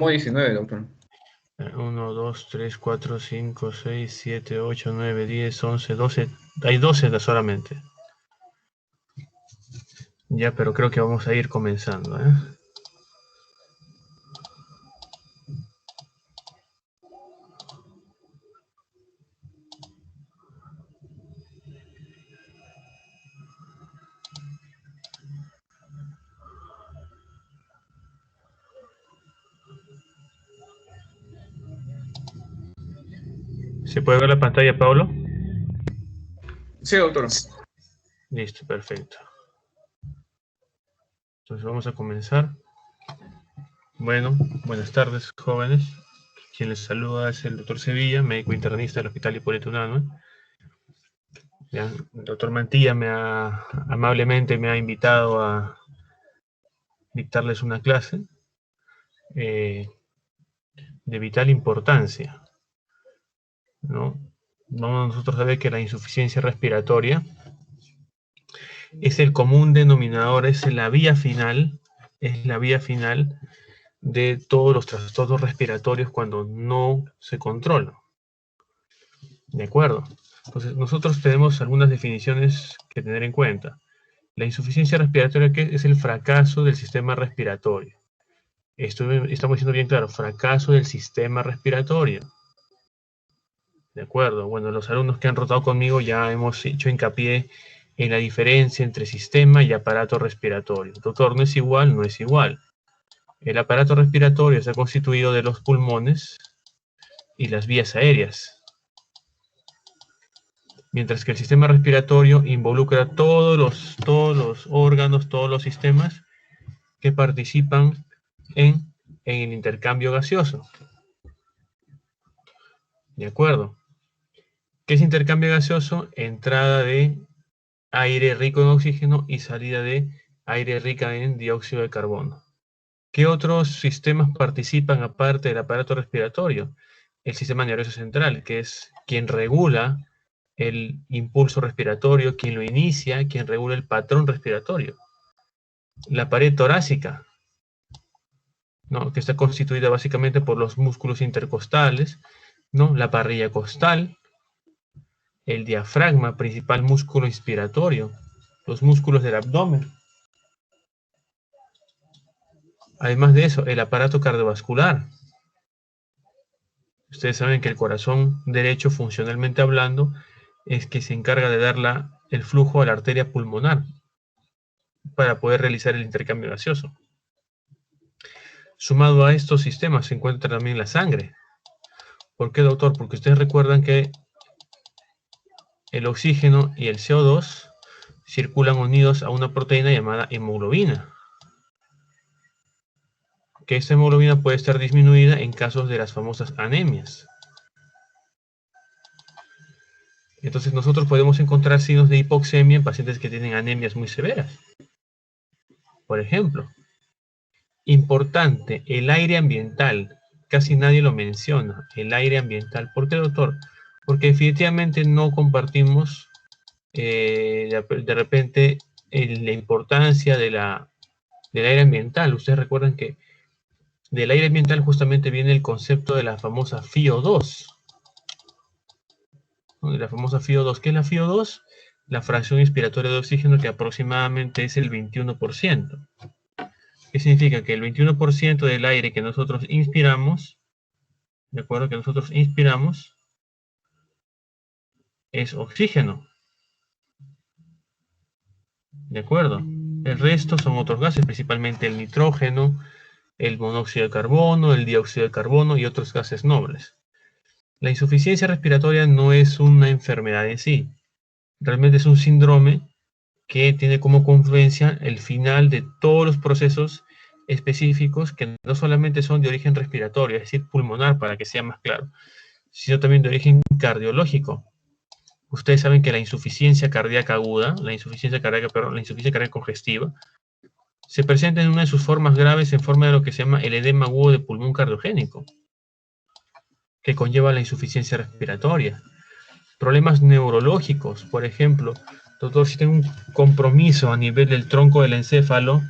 19, doctor. 1, 2, 3, 4, 5, 6, 7, 8, 9, 10, 11, 12. Hay 12 solamente. Ya, pero creo que vamos a ir comenzando, ¿eh? ¿Se puede ver la pantalla, Pablo? Sí, doctor. Listo, perfecto. Entonces vamos a comenzar. Bueno, buenas tardes, jóvenes. Quien les saluda es el doctor Sevilla, médico internista del Hospital Hipólito Unanue. El doctor Mantilla amablemente me ha invitado a dictarles una clase de vital importancia, ¿no? Vamos nosotros a ver que la insuficiencia respiratoria es el común denominador, es la vía final de todos los trastornos respiratorios cuando no se controlan. ¿De acuerdo? Entonces, nosotros tenemos algunas definiciones que tener en cuenta. La insuficiencia respiratoria es el fracaso del sistema respiratorio. Estamos diciendo bien claro, fracaso del sistema respiratorio. ¿De acuerdo? Bueno, los alumnos que han rotado conmigo ya hemos hecho hincapié en la diferencia entre sistema y aparato respiratorio. Doctor, ¿no es igual? No es igual. El aparato respiratorio está constituido de los pulmones y las vías aéreas, mientras que el sistema respiratorio involucra todos los órganos, todos los sistemas que participan en el intercambio gaseoso. ¿De acuerdo? ¿Qué es intercambio gaseoso? Entrada de aire rico en oxígeno y salida de aire rica en dióxido de carbono. ¿Qué otros sistemas participan aparte del aparato respiratorio? El sistema nervioso central, que es quien regula el impulso respiratorio, quien lo inicia, quien regula el patrón respiratorio. La pared torácica, ¿no? Que está constituida básicamente por los músculos intercostales, ¿no? La parrilla costal, el diafragma, principal músculo inspiratorio, los músculos del abdomen. Además de eso, el aparato cardiovascular. Ustedes saben que el corazón derecho, funcionalmente hablando, es que se encarga de dar el flujo a la arteria pulmonar para poder realizar el intercambio gaseoso. Sumado a estos sistemas se encuentra también la sangre. ¿Por qué, doctor? Porque ustedes recuerdan que el oxígeno y el CO2 circulan unidos a una proteína llamada hemoglobina. Que esta hemoglobina puede estar disminuida en casos de las famosas anemias. Entonces nosotros podemos encontrar signos de hipoxemia en pacientes que tienen anemias muy severas. Por ejemplo, importante, el aire ambiental. Casi nadie lo menciona, el aire ambiental. ¿Por qué, doctor? Porque definitivamente no compartimos de repente la importancia del aire ambiental. Ustedes recuerdan que del aire ambiental justamente viene el concepto de la famosa FiO2. ¿No? De la famosa FiO2. ¿Qué es la FiO2? La fracción inspiratoria de oxígeno, que aproximadamente es el 21%. ¿Qué significa? Que el 21% del aire que nosotros inspiramos, ¿de acuerdo? Que nosotros inspiramos es oxígeno. ¿De acuerdo? El resto son otros gases, principalmente el nitrógeno, el monóxido de carbono, el dióxido de carbono y otros gases nobles. La insuficiencia respiratoria no es una enfermedad en sí. Realmente es un síndrome que tiene como confluencia el final de todos los procesos específicos que no solamente son de origen respiratorio, es decir, pulmonar, para que sea más claro, sino también de origen cardiológico. Ustedes saben que la insuficiencia cardíaca aguda, la insuficiencia cardíaca congestiva, se presenta en una de sus formas graves en forma de lo que se llama el edema agudo de pulmón cardiogénico, que conlleva la insuficiencia respiratoria. Problemas neurológicos, por ejemplo, doctor, si tengo un compromiso a nivel del tronco del encéfalo,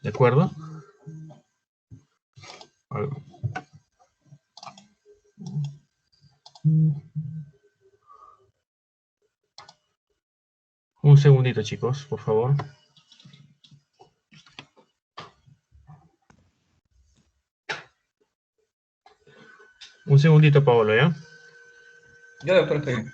¿De acuerdo? A ver. Un segundito, chicos, por favor. Un segundito, Paolo, ¿ya? Ya, doctor, está bien.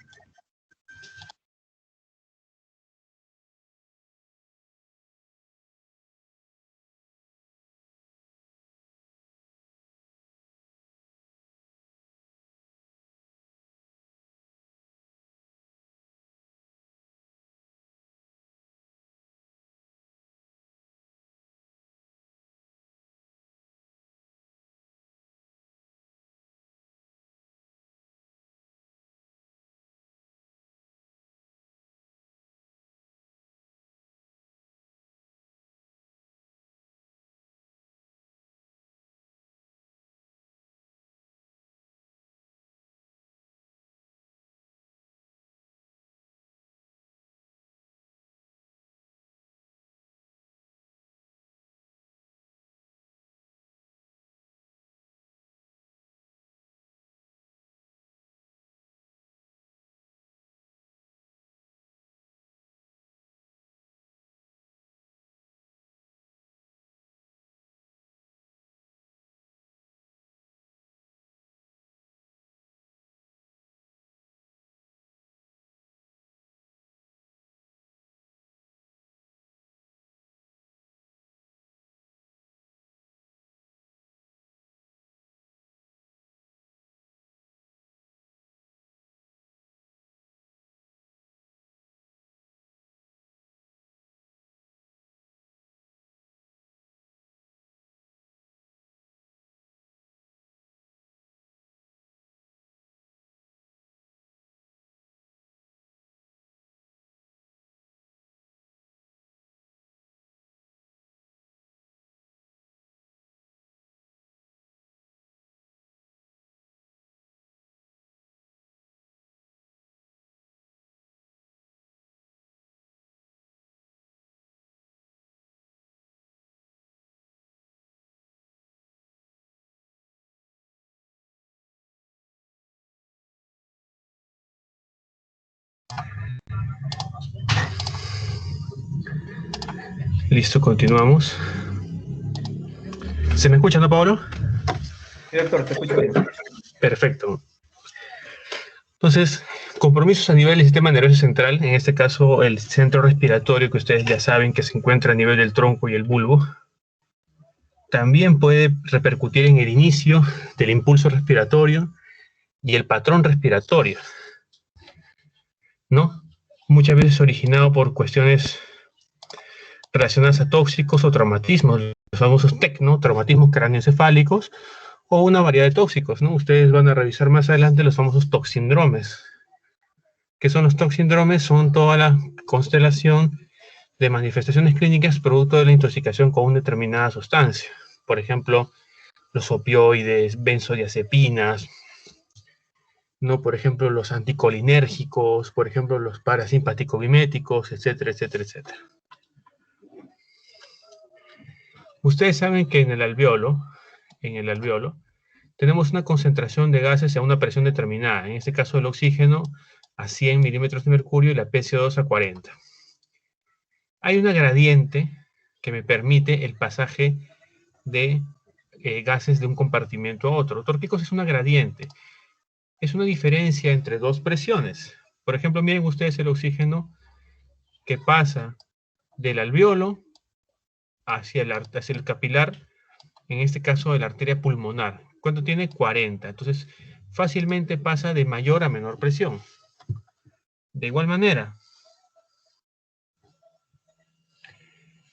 Listo, continuamos. ¿Se me escucha, no, Paolo? Sí, doctor, te escucho bien. Perfecto. Entonces, compromisos a nivel del sistema nervioso central, en este caso el centro respiratorio, que ustedes ya saben que se encuentra a nivel del tronco y el bulbo, también puede repercutir en el inicio del impulso respiratorio y el patrón respiratorio, ¿no? Muchas veces originado por cuestiones relacionadas a tóxicos o traumatismos, los famosos TEC, ¿no? Traumatismos cráneoencefálicos, o una variedad de tóxicos, ¿no? Ustedes van a revisar más adelante los famosos toxindromes. ¿Qué son los toxindromes? Son toda la constelación de manifestaciones clínicas producto de la intoxicación con una determinada sustancia. Por ejemplo, los opioides, benzodiazepinas, ¿no? Por ejemplo, los anticolinérgicos, por ejemplo, los parasimpático-miméticos, etcétera, etcétera, etcétera. Ustedes saben que en el alveolo, tenemos una concentración de gases a una presión determinada, en este caso el oxígeno a 100 milímetros de mercurio y la PCO2 a 40. Hay una gradiente que me permite el pasaje de gases de un compartimiento a otro. ¿Qué cosa es una gradiente? Es una diferencia entre dos presiones. Por ejemplo, miren ustedes el oxígeno que pasa del alveolo hacia el capilar, en este caso de la arteria pulmonar. ¿Cuánto tiene? 40. Entonces, fácilmente pasa de mayor a menor presión. De igual manera,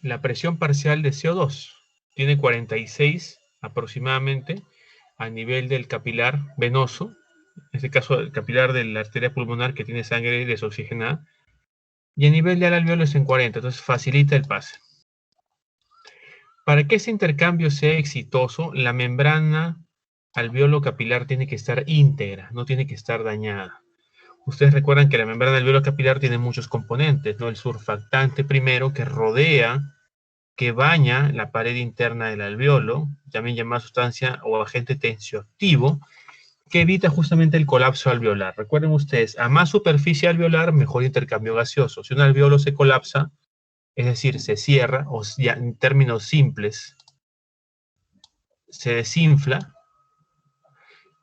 la presión parcial de CO2 tiene 46 aproximadamente a nivel del capilar venoso, en este caso el capilar de la arteria pulmonar que tiene sangre desoxigenada, y a nivel del alveolo es en 40, entonces facilita el pase. Para que ese intercambio sea exitoso, la membrana alveolo capilar tiene que estar íntegra, no tiene que estar dañada. Ustedes recuerdan que la membrana alveolo capilar tiene muchos componentes, ¿no? El surfactante primero que rodea que baña la pared interna del alveolo, también llamada sustancia o agente tensioactivo, que evita justamente el colapso alveolar. Recuerden ustedes, a más superficie alveolar, mejor intercambio gaseoso. Si un alveolo se colapsa, es decir, se cierra, o ya en términos simples, se desinfla,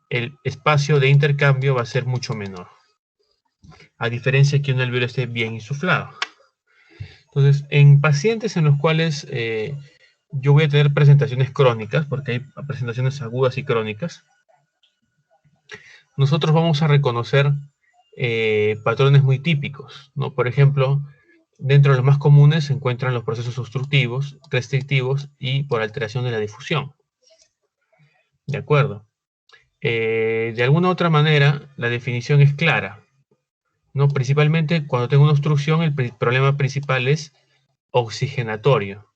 el espacio de intercambio va a ser mucho menor, a diferencia de que un alveolo esté bien insuflado. Entonces, en pacientes en los cuales yo voy a tener presentaciones crónicas, porque hay presentaciones agudas y crónicas, nosotros vamos a reconocer patrones muy típicos, ¿no? Por ejemplo, dentro de los más comunes se encuentran los procesos obstructivos, restrictivos y por alteración de la difusión. ¿De acuerdo? De alguna u otra manera, la definición es clara, ¿no? Principalmente cuando tengo una obstrucción, el problema principal es oxigenatorio.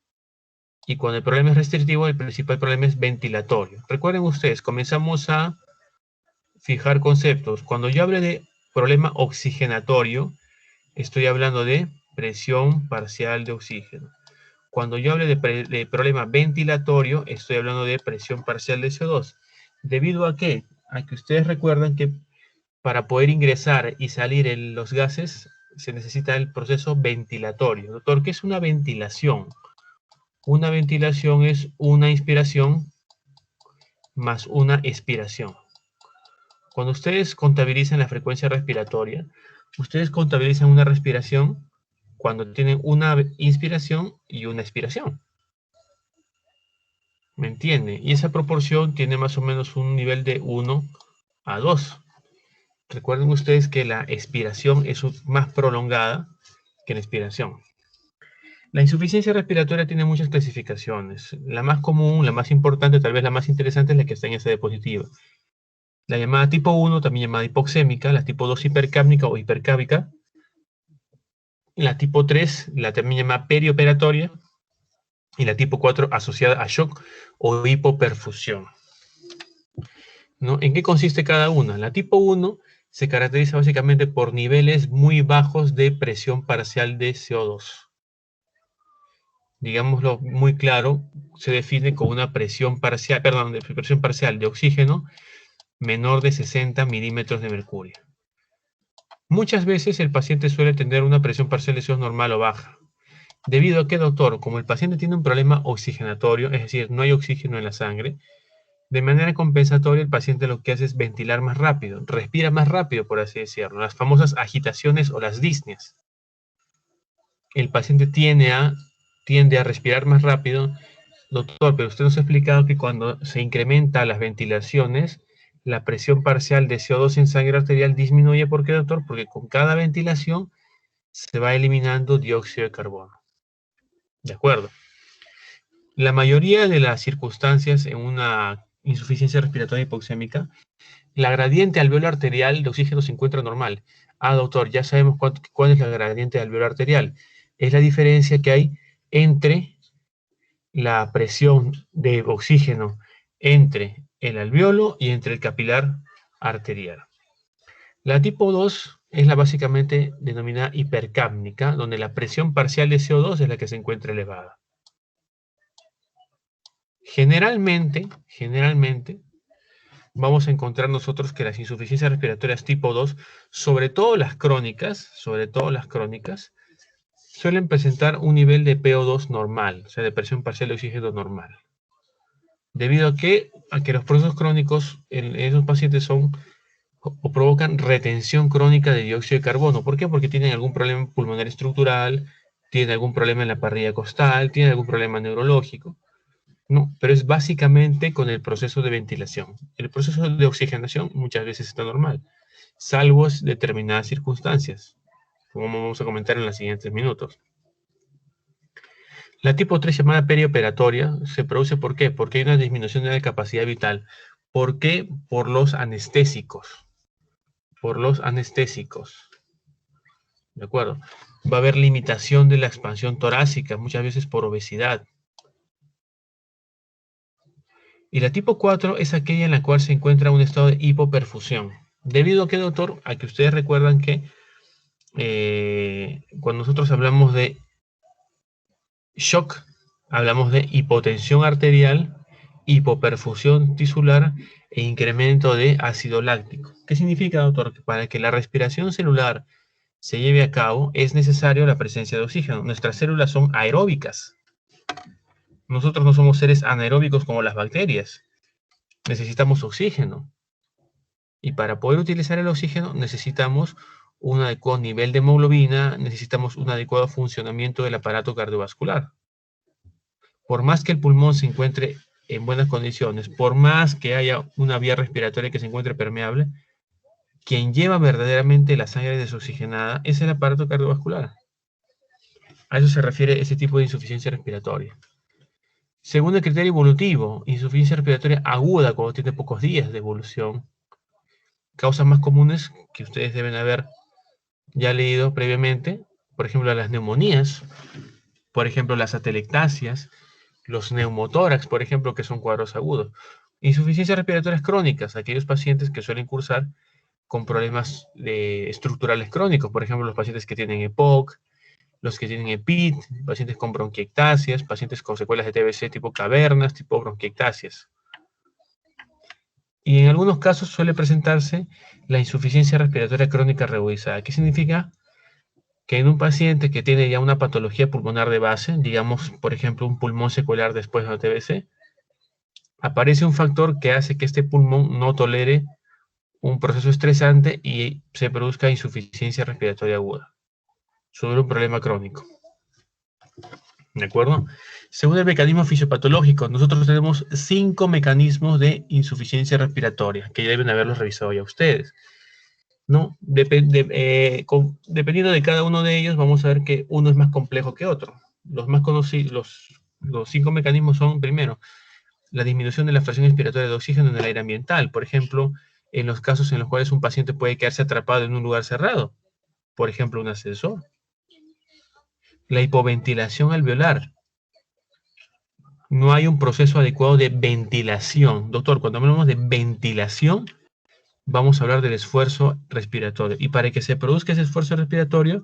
Y cuando el problema es restrictivo, el principal problema es ventilatorio. Recuerden ustedes, comenzamos a fijar conceptos. Cuando yo hable de problema oxigenatorio, estoy hablando de presión parcial de oxígeno. Cuando yo hable de problema ventilatorio, estoy hablando de presión parcial de CO2. ¿Debido a qué? A que ustedes recuerdan que para poder ingresar y salir los gases se necesita el proceso ventilatorio. Doctor, ¿qué es una ventilación? Una ventilación es una inspiración más una expiración. Cuando ustedes contabilizan la frecuencia respiratoria, ustedes contabilizan una respiración cuando tienen una inspiración y una expiración. ¿Me entiende? Y esa proporción tiene más o menos un nivel de 1 a 2. Recuerden ustedes que la expiración es más prolongada que la inspiración. La insuficiencia respiratoria tiene muchas clasificaciones. La más común, la más importante, tal vez la más interesante es la que está en esa diapositiva. La llamada tipo 1, también llamada hipoxémica, la tipo 2 hipercápnica o hipercávica, la tipo 3, la también llamada perioperatoria, y la tipo 4 asociada a shock o hipoperfusión, ¿no? ¿En qué consiste cada una? La tipo 1 se caracteriza básicamente por niveles muy bajos de presión parcial de CO2. Digámoslo muy claro, se define como una presión parcial, presión parcial de oxígeno menor de 60 milímetros de mercurio. Muchas veces el paciente suele tener una presión parcial de CO2 normal o baja. ¿Debido a qué, doctor? Como el paciente tiene un problema oxigenatorio, es decir, no hay oxígeno en la sangre, de manera compensatoria el paciente lo que hace es ventilar más rápido, respira más rápido, por así decirlo, las famosas agitaciones o las disneas. El paciente tiende a respirar más rápido. Doctor, pero usted nos ha explicado que cuando se incrementan las ventilaciones, la presión parcial de CO2 en sangre arterial disminuye. ¿Por qué, doctor? Porque con cada ventilación se va eliminando dióxido de carbono. ¿De acuerdo? La mayoría de las circunstancias en una insuficiencia respiratoria hipoxémica, la gradiente alveolar arterial de oxígeno se encuentra normal. Ah, doctor, ya sabemos cuál es la gradiente alveolar arterial. Es la diferencia que hay entre la presión de oxígeno entre el alveolo y entre el capilar arterial. La tipo 2 es la básicamente denominada hipercápnica, donde la presión parcial de CO2 es la que se encuentra elevada. Generalmente, vamos a encontrar nosotros que las insuficiencias respiratorias tipo 2, sobre todo las crónicas, suelen presentar un nivel de PO2 normal, o sea, de presión parcial de oxígeno normal. Debido a que los procesos crónicos en esos pacientes son o provocan retención crónica de dióxido de carbono. ¿Por qué? Porque tienen algún problema pulmonar estructural, tienen algún problema en la parrilla costal, tienen algún problema neurológico. No, pero es básicamente con el proceso de ventilación. El proceso de oxigenación muchas veces está normal, salvo determinadas circunstancias, como vamos a comentar en los siguientes minutos. La tipo 3 llamada perioperatoria se produce ¿por qué? Porque hay una disminución de la capacidad vital. ¿Por qué? Por los anestésicos. ¿De acuerdo? Va a haber limitación de la expansión torácica, muchas veces por obesidad. Y la tipo 4 es aquella en la cual se encuentra un estado de hipoperfusión. ¿Debido a qué, doctor? A que ustedes recuerdan que cuando nosotros hablamos de shock, Hablamos de hipotensión arterial, hipoperfusión tisular e incremento de ácido láctico. ¿Qué significa, doctor? Que para que la respiración celular se lleve a cabo es necesario la presencia de oxígeno. Nuestras células son aeróbicas. Nosotros no somos seres anaeróbicos como las bacterias. Necesitamos oxígeno. Y para poder utilizar el oxígeno necesitamos un adecuado nivel de hemoglobina, necesitamos un adecuado funcionamiento del aparato cardiovascular. Por más que el pulmón se encuentre en buenas condiciones, por más que haya una vía respiratoria que se encuentre permeable, quien lleva verdaderamente la sangre desoxigenada es el aparato cardiovascular. A eso se refiere ese tipo de insuficiencia respiratoria. Según el criterio evolutivo, insuficiencia respiratoria aguda cuando tiene pocos días de evolución. Causas más comunes que ustedes deben haber ya leído previamente, por ejemplo, las neumonías, por ejemplo, las atelectasias, los neumotórax, por ejemplo, que son cuadros agudos. Insuficiencias respiratorias crónicas, aquellos pacientes que suelen cursar con problemas estructurales crónicos, por ejemplo, los pacientes que tienen EPOC, los que tienen EPIT, pacientes con bronquiectasias, pacientes con secuelas de TBC tipo cavernas, tipo bronquiectasias. Y en algunos casos suele presentarse la insuficiencia respiratoria crónica reagudizada. ¿Qué significa? Que en un paciente que tiene ya una patología pulmonar de base, digamos, por ejemplo, un pulmón secular después de una TBC, aparece un factor que hace que este pulmón no tolere un proceso estresante y se produzca insuficiencia respiratoria aguda sobre un problema crónico. ¿De acuerdo? Según el mecanismo fisiopatológico, nosotros tenemos 5 mecanismos de insuficiencia respiratoria, que ya deben haberlos revisado ya ustedes. ¿No? Dependiendo de cada uno de ellos, vamos a ver que uno es más complejo que otro. Los más conocidos, los 5 mecanismos son, primero, la disminución de la fracción expiratoria de oxígeno en el aire ambiental. Por ejemplo, en los casos en los cuales un paciente puede quedarse atrapado en un lugar cerrado. Por ejemplo, un ascensor. La hipoventilación alveolar. No hay un proceso adecuado de ventilación. Doctor, cuando hablamos de ventilación, vamos a hablar del esfuerzo respiratorio. Y para que se produzca ese esfuerzo respiratorio,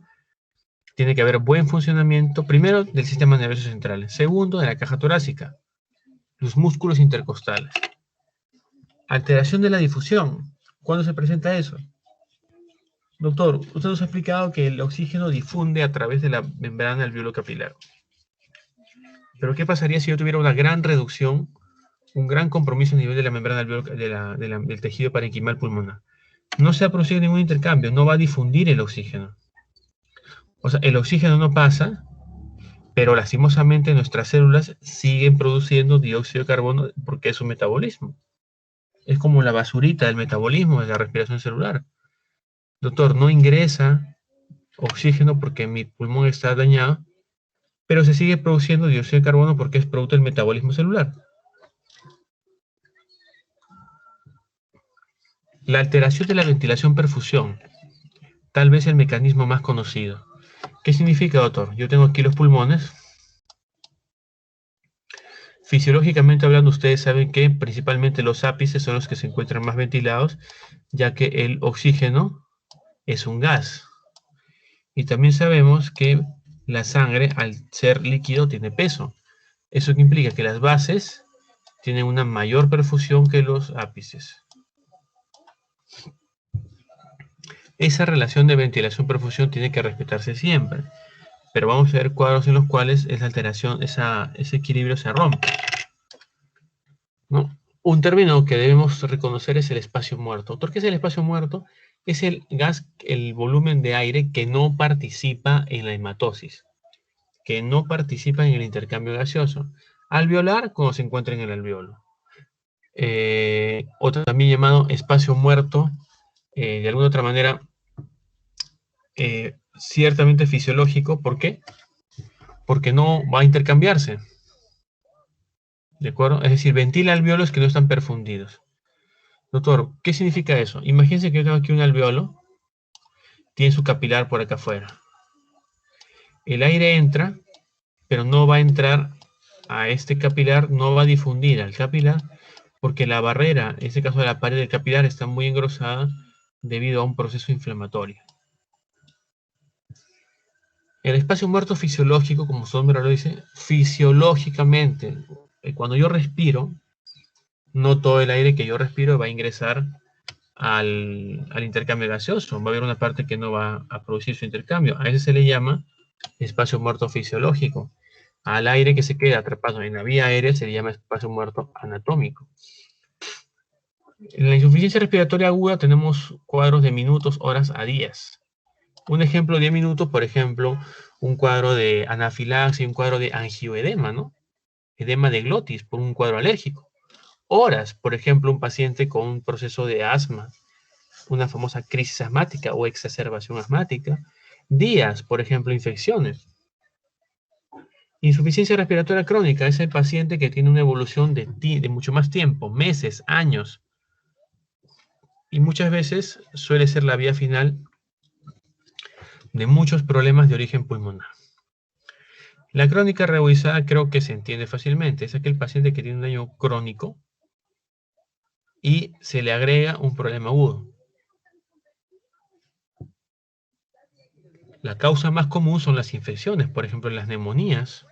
tiene que haber buen funcionamiento, primero, del sistema nervioso central. Segundo, de la caja torácica. Los músculos intercostales. Alteración de la difusión. ¿Cuándo se presenta eso? Doctor, usted nos ha explicado que el oxígeno difunde a través de la membrana alveolo-capilar. Pero ¿qué pasaría si yo tuviera una gran reducción, un gran compromiso a nivel de la membrana del tejido parenquimal pulmonar? No se ha producido ningún intercambio, no va a difundir el oxígeno. O sea, el oxígeno no pasa, pero lastimosamente nuestras células siguen produciendo dióxido de carbono porque es su metabolismo. Es como la basurita del metabolismo, de la respiración celular. Doctor, no ingresa oxígeno porque mi pulmón está dañado, pero se sigue produciendo dióxido de carbono porque es producto del metabolismo celular. La alteración de la ventilación-perfusión, tal vez el mecanismo más conocido. ¿Qué significa, doctor? Yo tengo aquí los pulmones. Fisiológicamente hablando, ustedes saben que principalmente los ápices son los que se encuentran más ventilados, ya que el oxígeno es un gas. Y también sabemos que la sangre, al ser líquido, tiene peso. Eso implica que las bases tienen una mayor perfusión que los ápices. Esa relación de ventilación-perfusión tiene que respetarse siempre. Pero vamos a ver cuadros en los cuales esa alteración, ese equilibrio se rompe, ¿no? Un término que debemos reconocer es el espacio muerto. ¿Por qué es el espacio muerto? Es el gas, el volumen de aire que no participa en la hematosis, que no participa en el intercambio gaseoso. Alveolar, cuando se encuentra en el alveolo. Otro también llamado espacio muerto, de alguna otra manera, ciertamente fisiológico. ¿Por qué? Porque no va a intercambiarse. ¿De acuerdo? Es decir, ventila alveolos que no están perfundidos. Doctor, ¿qué significa eso? Imagínense que yo tengo aquí un alveolo, tiene su capilar por acá afuera. El aire entra, pero no va a entrar a este capilar, no va a difundir al capilar, porque la barrera, en este caso de la pared del capilar, está muy engrosada debido a un proceso inflamatorio. El espacio muerto fisiológico, como su nombre lo dice, fisiológicamente, cuando yo respiro, no todo el aire que yo respiro va a ingresar al intercambio gaseoso. Va a haber una parte que no va a producir su intercambio. A ese se le llama espacio muerto fisiológico. Al aire que se queda atrapado en la vía aérea se le llama espacio muerto anatómico. En la insuficiencia respiratoria aguda tenemos cuadros de minutos, horas a días. Un ejemplo de 10 minutos, por ejemplo, un cuadro de anafilaxia y un cuadro de angioedema, ¿no? Edema de glotis por un cuadro alérgico. Horas, por ejemplo, un paciente con un proceso de asma, una famosa crisis asmática o exacerbación asmática. Días, por ejemplo, infecciones. Insuficiencia respiratoria crónica es el paciente que tiene una evolución de mucho más tiempo, meses, años, y muchas veces suele ser la vía final de muchos problemas de origen pulmonar. La crónica reuizada creo que se entiende fácilmente. Es aquel paciente que tiene un daño crónico y se le agrega un problema agudo. La causa más común son las infecciones, por ejemplo, las neumonías.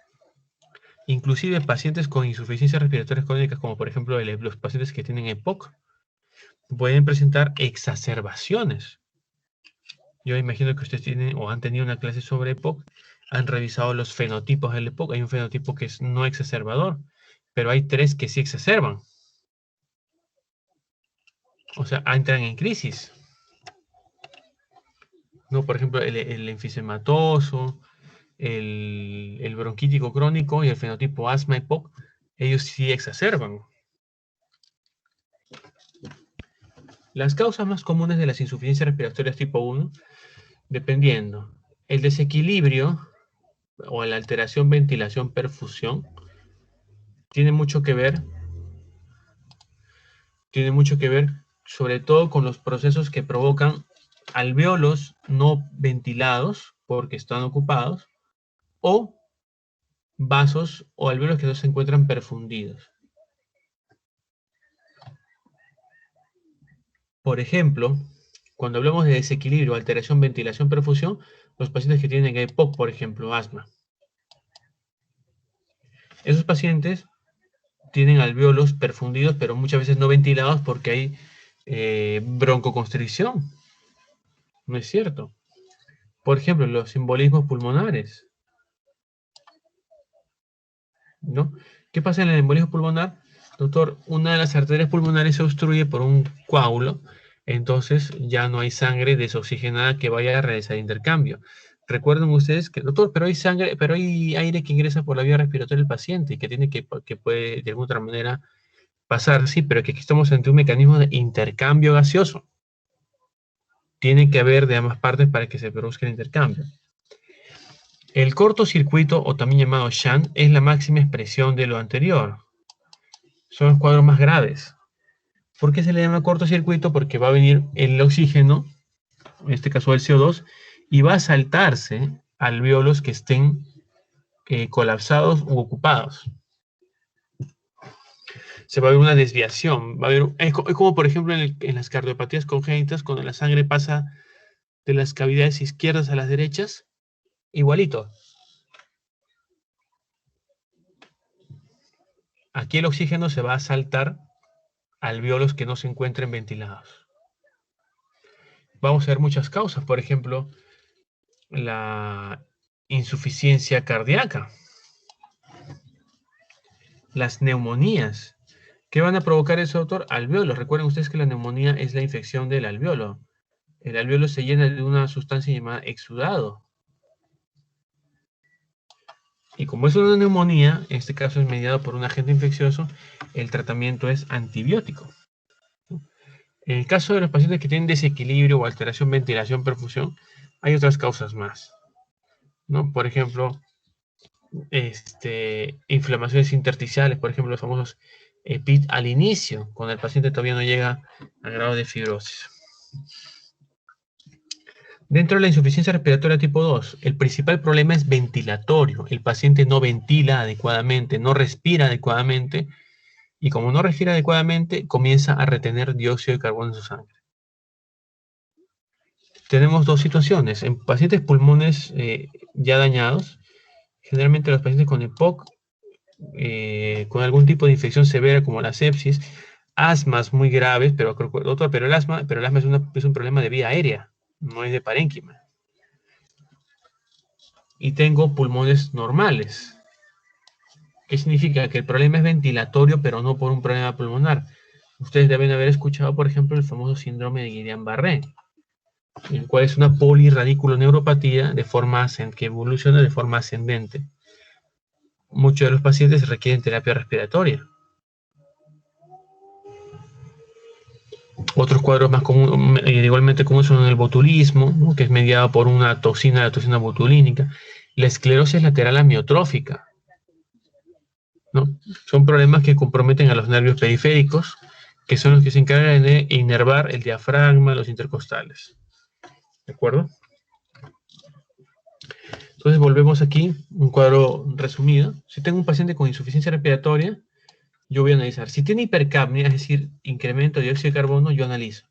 Inclusive pacientes con insuficiencia respiratoria crónica, como por ejemplo los pacientes que tienen EPOC, pueden presentar exacerbaciones. Yo imagino que ustedes tienen o han tenido una clase sobre EPOC, han revisado los fenotipos del EPOC. Hay un fenotipo que es no exacerbador, pero hay 3 que sí exacerban. O sea, entran en crisis. ¿No? Por ejemplo, el enfisematoso, el bronquítico crónico y el fenotipo asma EPOC, ellos sí exacerban. Las causas más comunes de las insuficiencias respiratorias tipo 1, dependiendo, el desequilibrio o la alteración ventilación-perfusión tiene mucho que ver sobre todo con los procesos que provocan alvéolos no ventilados porque están ocupados o vasos o alvéolos que no se encuentran perfundidos. Por ejemplo, cuando hablamos de desequilibrio, alteración, ventilación, perfusión, los pacientes que tienen EPOC, por ejemplo, asma. Esos pacientes tienen alvéolos perfundidos, pero muchas veces no ventilados porque hay broncoconstricción. ¿No es cierto? Por ejemplo, los embolismos pulmonares, ¿no? ¿Qué pasa en el embolismo pulmonar? Doctor, una de las arterias pulmonares se obstruye por un coágulo, entonces ya no hay sangre desoxigenada que vaya a realizar intercambio. Recuerden ustedes que, doctor, pero hay sangre, pero hay aire que ingresa por la vía respiratoria del paciente y que tiene que puede de alguna otra manera pasar, sí, pero que aquí estamos ante un mecanismo de intercambio gaseoso. Tiene que haber de ambas partes para que se produzca el intercambio. El cortocircuito, o también llamado shunt, es la máxima expresión de lo anterior. Son los cuadros más graves. ¿Por qué se le llama cortocircuito? Porque va a venir el oxígeno, en este caso el CO2, y va a saltarse alvéolos que estén colapsados u ocupados. Se va a ver una desviación. Va a haber, es como por ejemplo en las cardiopatías congénitas, cuando la sangre pasa de las cavidades izquierdas a las derechas, igualito. Aquí el oxígeno se va a saltar alvéolos que no se encuentren ventilados. Vamos a ver muchas causas, por ejemplo, la insuficiencia cardíaca, las neumonías. ¿Qué van a provocar eso, doctor? Alvéolos. Recuerden ustedes que la neumonía es la infección del alvéolo. El alvéolo se llena de una sustancia llamada exudado. Y como es una neumonía, en este caso es mediado por un agente infeccioso, el tratamiento es antibiótico. En el caso de los pacientes que tienen desequilibrio o alteración ventilación perfusión, hay otras causas más, ¿no? Por ejemplo, inflamaciones intersticiales, por ejemplo, los famosos EPIT al inicio, cuando el paciente todavía no llega al grado de fibrosis. Dentro de la insuficiencia respiratoria tipo 2, el principal problema es ventilatorio. El paciente no ventila adecuadamente, no respira adecuadamente, y como no respira adecuadamente, comienza a retener dióxido de carbono en su sangre. tenemos dos situaciones. En pacientes pulmones ya dañados, generalmente los pacientes con EPOC, con algún tipo de infección severa como la sepsis, asmas muy graves, pero el asma es un problema de vía aérea, no es de parénquima. Y tengo pulmones normales. ¿Qué significa? Que el problema es ventilatorio, pero no por un problema pulmonar. Ustedes deben haber escuchado, por ejemplo, el famoso síndrome de Guillain-Barré, el cual es una polirradiculoneuropatía que evoluciona de forma ascendente. Muchos de los pacientes requieren terapia respiratoria. Otros cuadros más comunes, igualmente comunes, son el botulismo, ¿no?, que es mediado por una toxina, la toxina botulínica, la esclerosis lateral amiotrófica, ¿no? Son problemas que comprometen a los nervios periféricos, que son los que se encargan de inervar el diafragma, los intercostales. ¿De acuerdo? Entonces volvemos aquí, un cuadro resumido. Si tengo un paciente con insuficiencia respiratoria, yo voy a analizar. Si tiene hipercapnia, es decir, incremento de dióxido de carbono, yo analizo.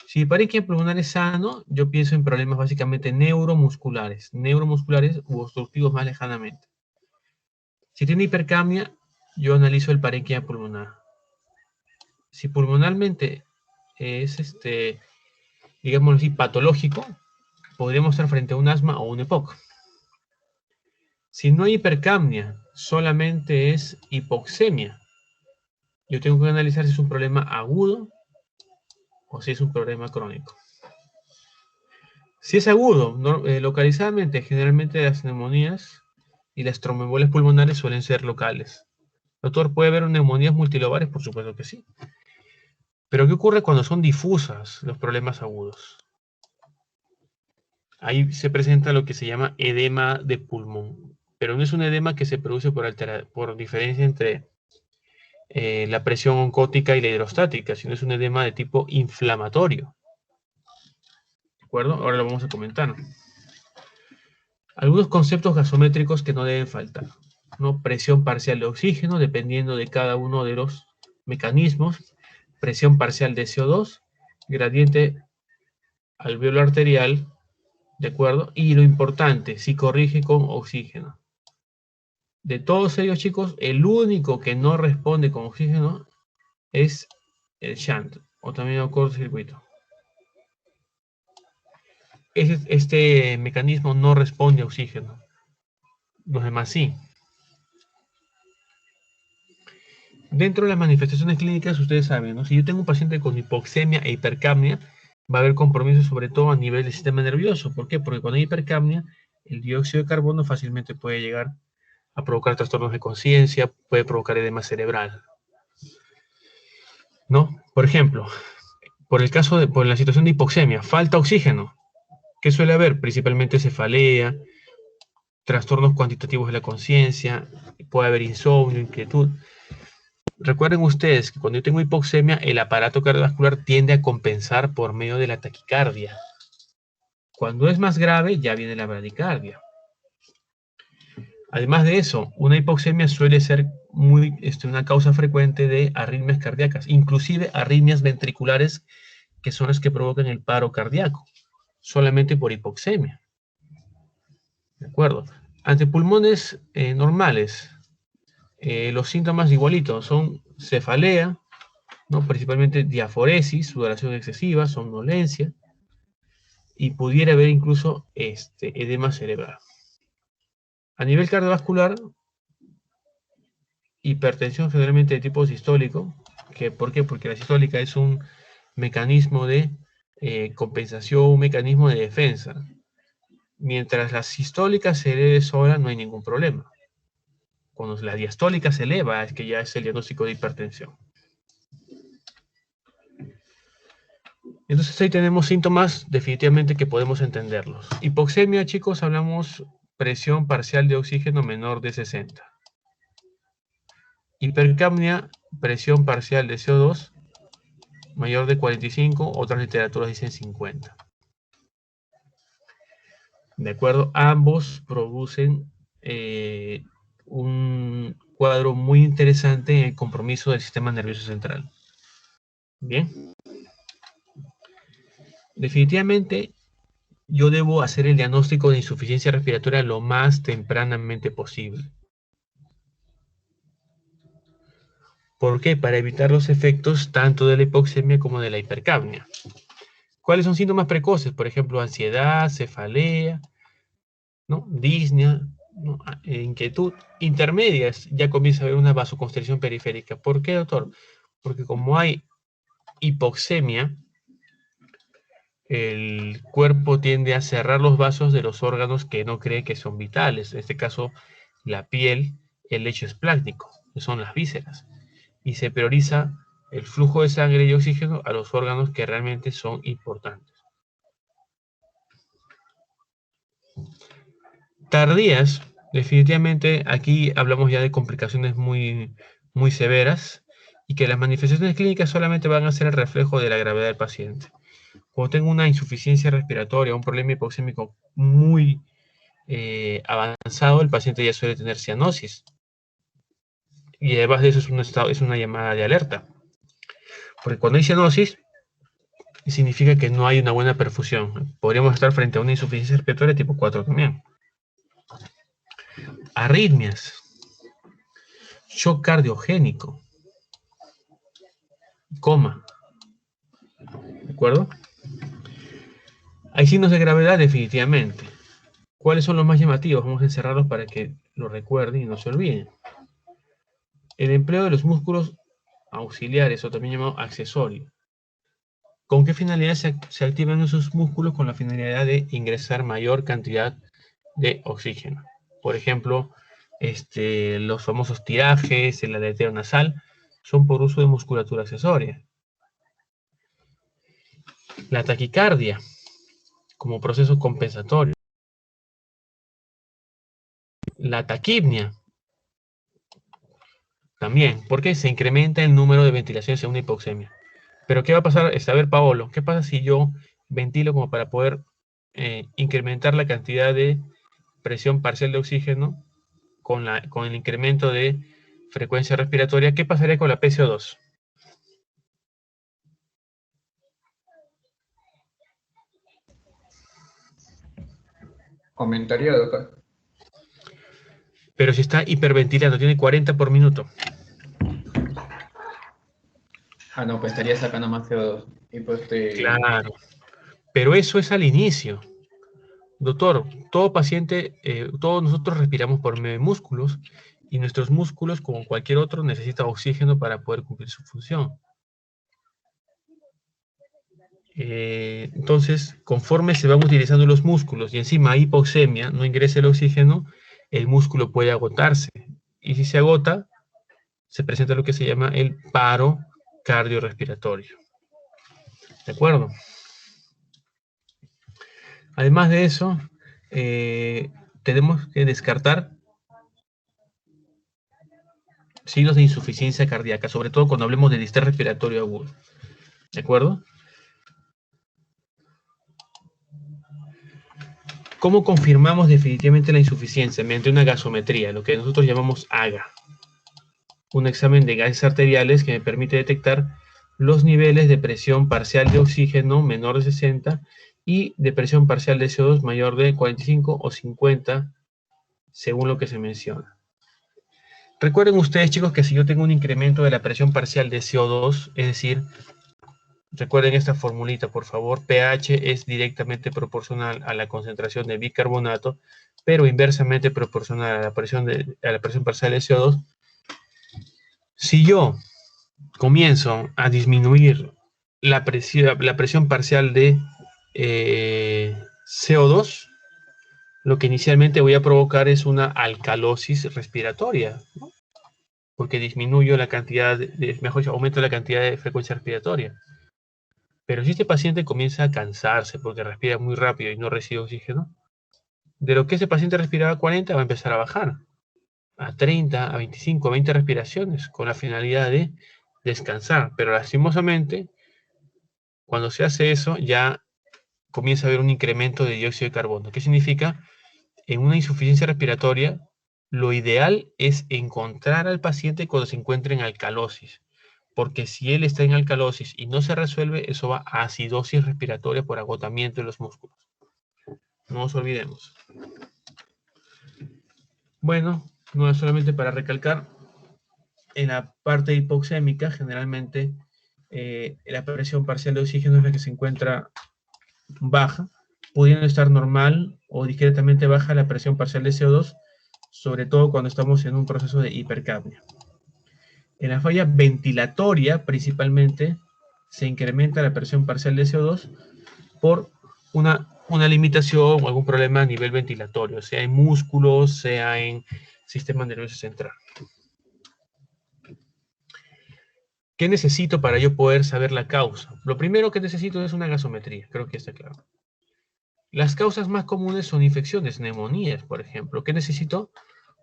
Si el parénquima pulmonar es sano, yo pienso en problemas básicamente neuromusculares u obstructivos más lejanamente. Si tiene hipercapnia, yo analizo el parénquima pulmonar. Si pulmonalmente es, digámoslo así, patológico, podríamos estar frente a un asma o un EPOC. Si no hay hipercapnia, solamente es hipoxemia, yo tengo que analizar si es un problema agudo o si es un problema crónico. Si es agudo, localizadamente, generalmente las neumonías y las tromboembolisas pulmonares suelen ser locales. Doctor, ¿puede haber neumonías multilobares? Por supuesto que sí. Pero ¿qué ocurre cuando son difusas los problemas agudos? Ahí se presenta lo que se llama edema de pulmón. Pero no es un edema que se produce por diferencia entre la presión oncótica y la hidrostática, sino es un edema de tipo inflamatorio. ¿De acuerdo? Ahora lo vamos a comentar. Algunos conceptos gasométricos que no deben faltar, ¿no? Presión parcial de oxígeno, dependiendo de cada uno de los mecanismos. Presión parcial de CO2, gradiente alveolar arterial, ¿de acuerdo? Y lo importante, si corrige con oxígeno. De todos ellos, chicos, el único que no responde con oxígeno es el shunt, o también el cortocircuito. Este mecanismo no responde a oxígeno. Los demás sí. Dentro de las manifestaciones clínicas, ustedes saben, ¿no? Si yo tengo un paciente con hipoxemia e hipercapnia, va a haber compromiso sobre todo a nivel del sistema nervioso. ¿Por qué? Porque cuando hay hipercapnia, el dióxido de carbono fácilmente puede llegar a provocar trastornos de conciencia, puede provocar edema cerebral, ¿no? Por ejemplo, por la situación de hipoxemia, falta oxígeno. ¿Qué suele haber? Principalmente cefalea, trastornos cuantitativos de la conciencia, puede haber insomnio, inquietud. Recuerden ustedes que cuando yo tengo hipoxemia, el aparato cardiovascular tiende a compensar por medio de la taquicardia. Cuando es más grave, ya viene la bradicardia. Además de eso, una hipoxemia suele ser una causa frecuente de arritmias cardíacas, inclusive arritmias ventriculares, que son las que provocan el paro cardíaco, solamente por hipoxemia. ¿De acuerdo? Ante pulmones normales, los síntomas igualitos son cefalea, ¿no? Principalmente diaforesis, sudoración excesiva, somnolencia, y pudiera haber incluso edema cerebral. A nivel cardiovascular, hipertensión generalmente de tipo sistólico. ¿Por qué? Porque la sistólica es un mecanismo de compensación, un mecanismo de defensa. Mientras la sistólica se eleve sola, no hay ningún problema. Cuando la diastólica se eleva, es que ya es el diagnóstico de hipertensión. Entonces ahí tenemos síntomas definitivamente que podemos entenderlos. Hipoxemia, chicos, hablamos presión parcial de oxígeno menor de 60. Hipercapnia, presión parcial de CO2 mayor de 45, otras literaturas dicen 50. ¿De acuerdo? Ambos producen un cuadro muy interesante en el compromiso del sistema nervioso central. Bien. Definitivamente, yo debo hacer el diagnóstico de insuficiencia respiratoria lo más tempranamente posible. ¿Por qué? Para evitar los efectos tanto de la hipoxemia como de la hipercapnia. ¿Cuáles son síntomas precoces? Por ejemplo, ansiedad, cefalea, ¿no? Disnea, ¿no? Inquietud. Intermedias, ya comienza a haber una vasoconstricción periférica. ¿Por qué, doctor? Porque como hay hipoxemia, el cuerpo tiende a cerrar los vasos de los órganos que no cree que son vitales. En este caso, la piel, el lecho esplácnico, que son las vísceras. Y se prioriza el flujo de sangre y oxígeno a los órganos que realmente son importantes. Tardías, definitivamente aquí hablamos ya de complicaciones muy severas y que las manifestaciones clínicas solamente van a ser el reflejo de la gravedad del paciente. Cuando tengo una insuficiencia respiratoria, un problema hipoxémico muy avanzado, el paciente ya suele tener cianosis. Y además de eso es una llamada de alerta. Porque cuando hay cianosis, significa que no hay una buena perfusión. Podríamos estar frente a una insuficiencia respiratoria tipo 4 también. Arritmias. Shock cardiogénico. Coma. ¿De acuerdo? Hay signos de gravedad definitivamente. ¿Cuáles son los más llamativos? Vamos a encerrarlos para que lo recuerden y no se olviden. El empleo de los músculos auxiliares, o también llamado accesorio. ¿Con qué finalidad se activan esos músculos? Con la finalidad de ingresar mayor cantidad de oxígeno. Por ejemplo, los famosos tirajes, el aleteo nasal, son por uso de musculatura accesoria. La taquicardia, como proceso compensatorio. La taquipnia, también, porque se incrementa el número de ventilaciones en una hipoxemia. Pero ¿qué va a pasar? A ver, Paolo, ¿qué pasa si yo ventilo como para poder incrementar la cantidad de presión parcial de oxígeno con el incremento de frecuencia respiratoria? ¿Qué pasaría con la PCO2? Comentaría, doctor. Pero si está hiperventilando, tiene 40 por minuto. Ah, no, pues estaría sacando más CO2. Y pues Claro, pero eso es al inicio. Doctor, todo paciente, todos nosotros respiramos por medio de músculos y nuestros músculos, como cualquier otro, necesitan oxígeno para poder cumplir su función. Entonces, conforme se van utilizando los músculos y encima hay hipoxemia, no ingresa el oxígeno, el músculo puede agotarse. Y si se agota, se presenta lo que se llama el paro cardiorrespiratorio. ¿De acuerdo? Además de eso, tenemos que descartar signos de insuficiencia cardíaca, sobre todo cuando hablemos de distrés respiratorio agudo. ¿De acuerdo? ¿Cómo confirmamos definitivamente la insuficiencia? Mediante una gasometría, lo que nosotros llamamos AGA. Un examen de gases arteriales que me permite detectar los niveles de presión parcial de oxígeno menor de 60 y de presión parcial de CO2 mayor de 45 o 50, según lo que se menciona. Recuerden ustedes, chicos, que si yo tengo un incremento de la presión parcial de CO2, es decir, recuerden esta formulita, por favor, pH es directamente proporcional a la concentración de bicarbonato, pero inversamente proporcional a la presión parcial de CO2. Si yo comienzo a disminuir la presión parcial de CO2, lo que inicialmente voy a provocar es una alcalosis respiratoria, ¿no? Porque disminuyo la cantidad, mejor dicho, aumento la cantidad de frecuencia respiratoria. Pero si este paciente comienza a cansarse porque respira muy rápido y no recibe oxígeno, de lo que ese paciente respiraba 40 va a empezar a bajar a 30, a 25, a 20 respiraciones con la finalidad de descansar. Pero lastimosamente, cuando se hace eso, ya comienza a haber un incremento de dióxido de carbono. ¿Qué significa? En una insuficiencia respiratoria, lo ideal es encontrar al paciente cuando se encuentre en alcalosis, porque si él está en alcalosis y no se resuelve, eso va a acidosis respiratoria por agotamiento de los músculos. No nos olvidemos. Bueno, no es solamente para recalcar, en la parte hipoxémica, generalmente la presión parcial de oxígeno es la que se encuentra baja, pudiendo estar normal o discretamente baja la presión parcial de CO2, sobre todo cuando estamos en un proceso de hipercapnia. En la falla ventilatoria, principalmente, se incrementa la presión parcial de CO2 por una limitación o algún problema a nivel ventilatorio, sea en músculos, sea en sistema nervioso central. ¿Qué necesito para yo poder saber la causa? Lo primero que necesito es una gasometría, creo que está claro. Las causas más comunes son infecciones, neumonías, por ejemplo. ¿Qué necesito?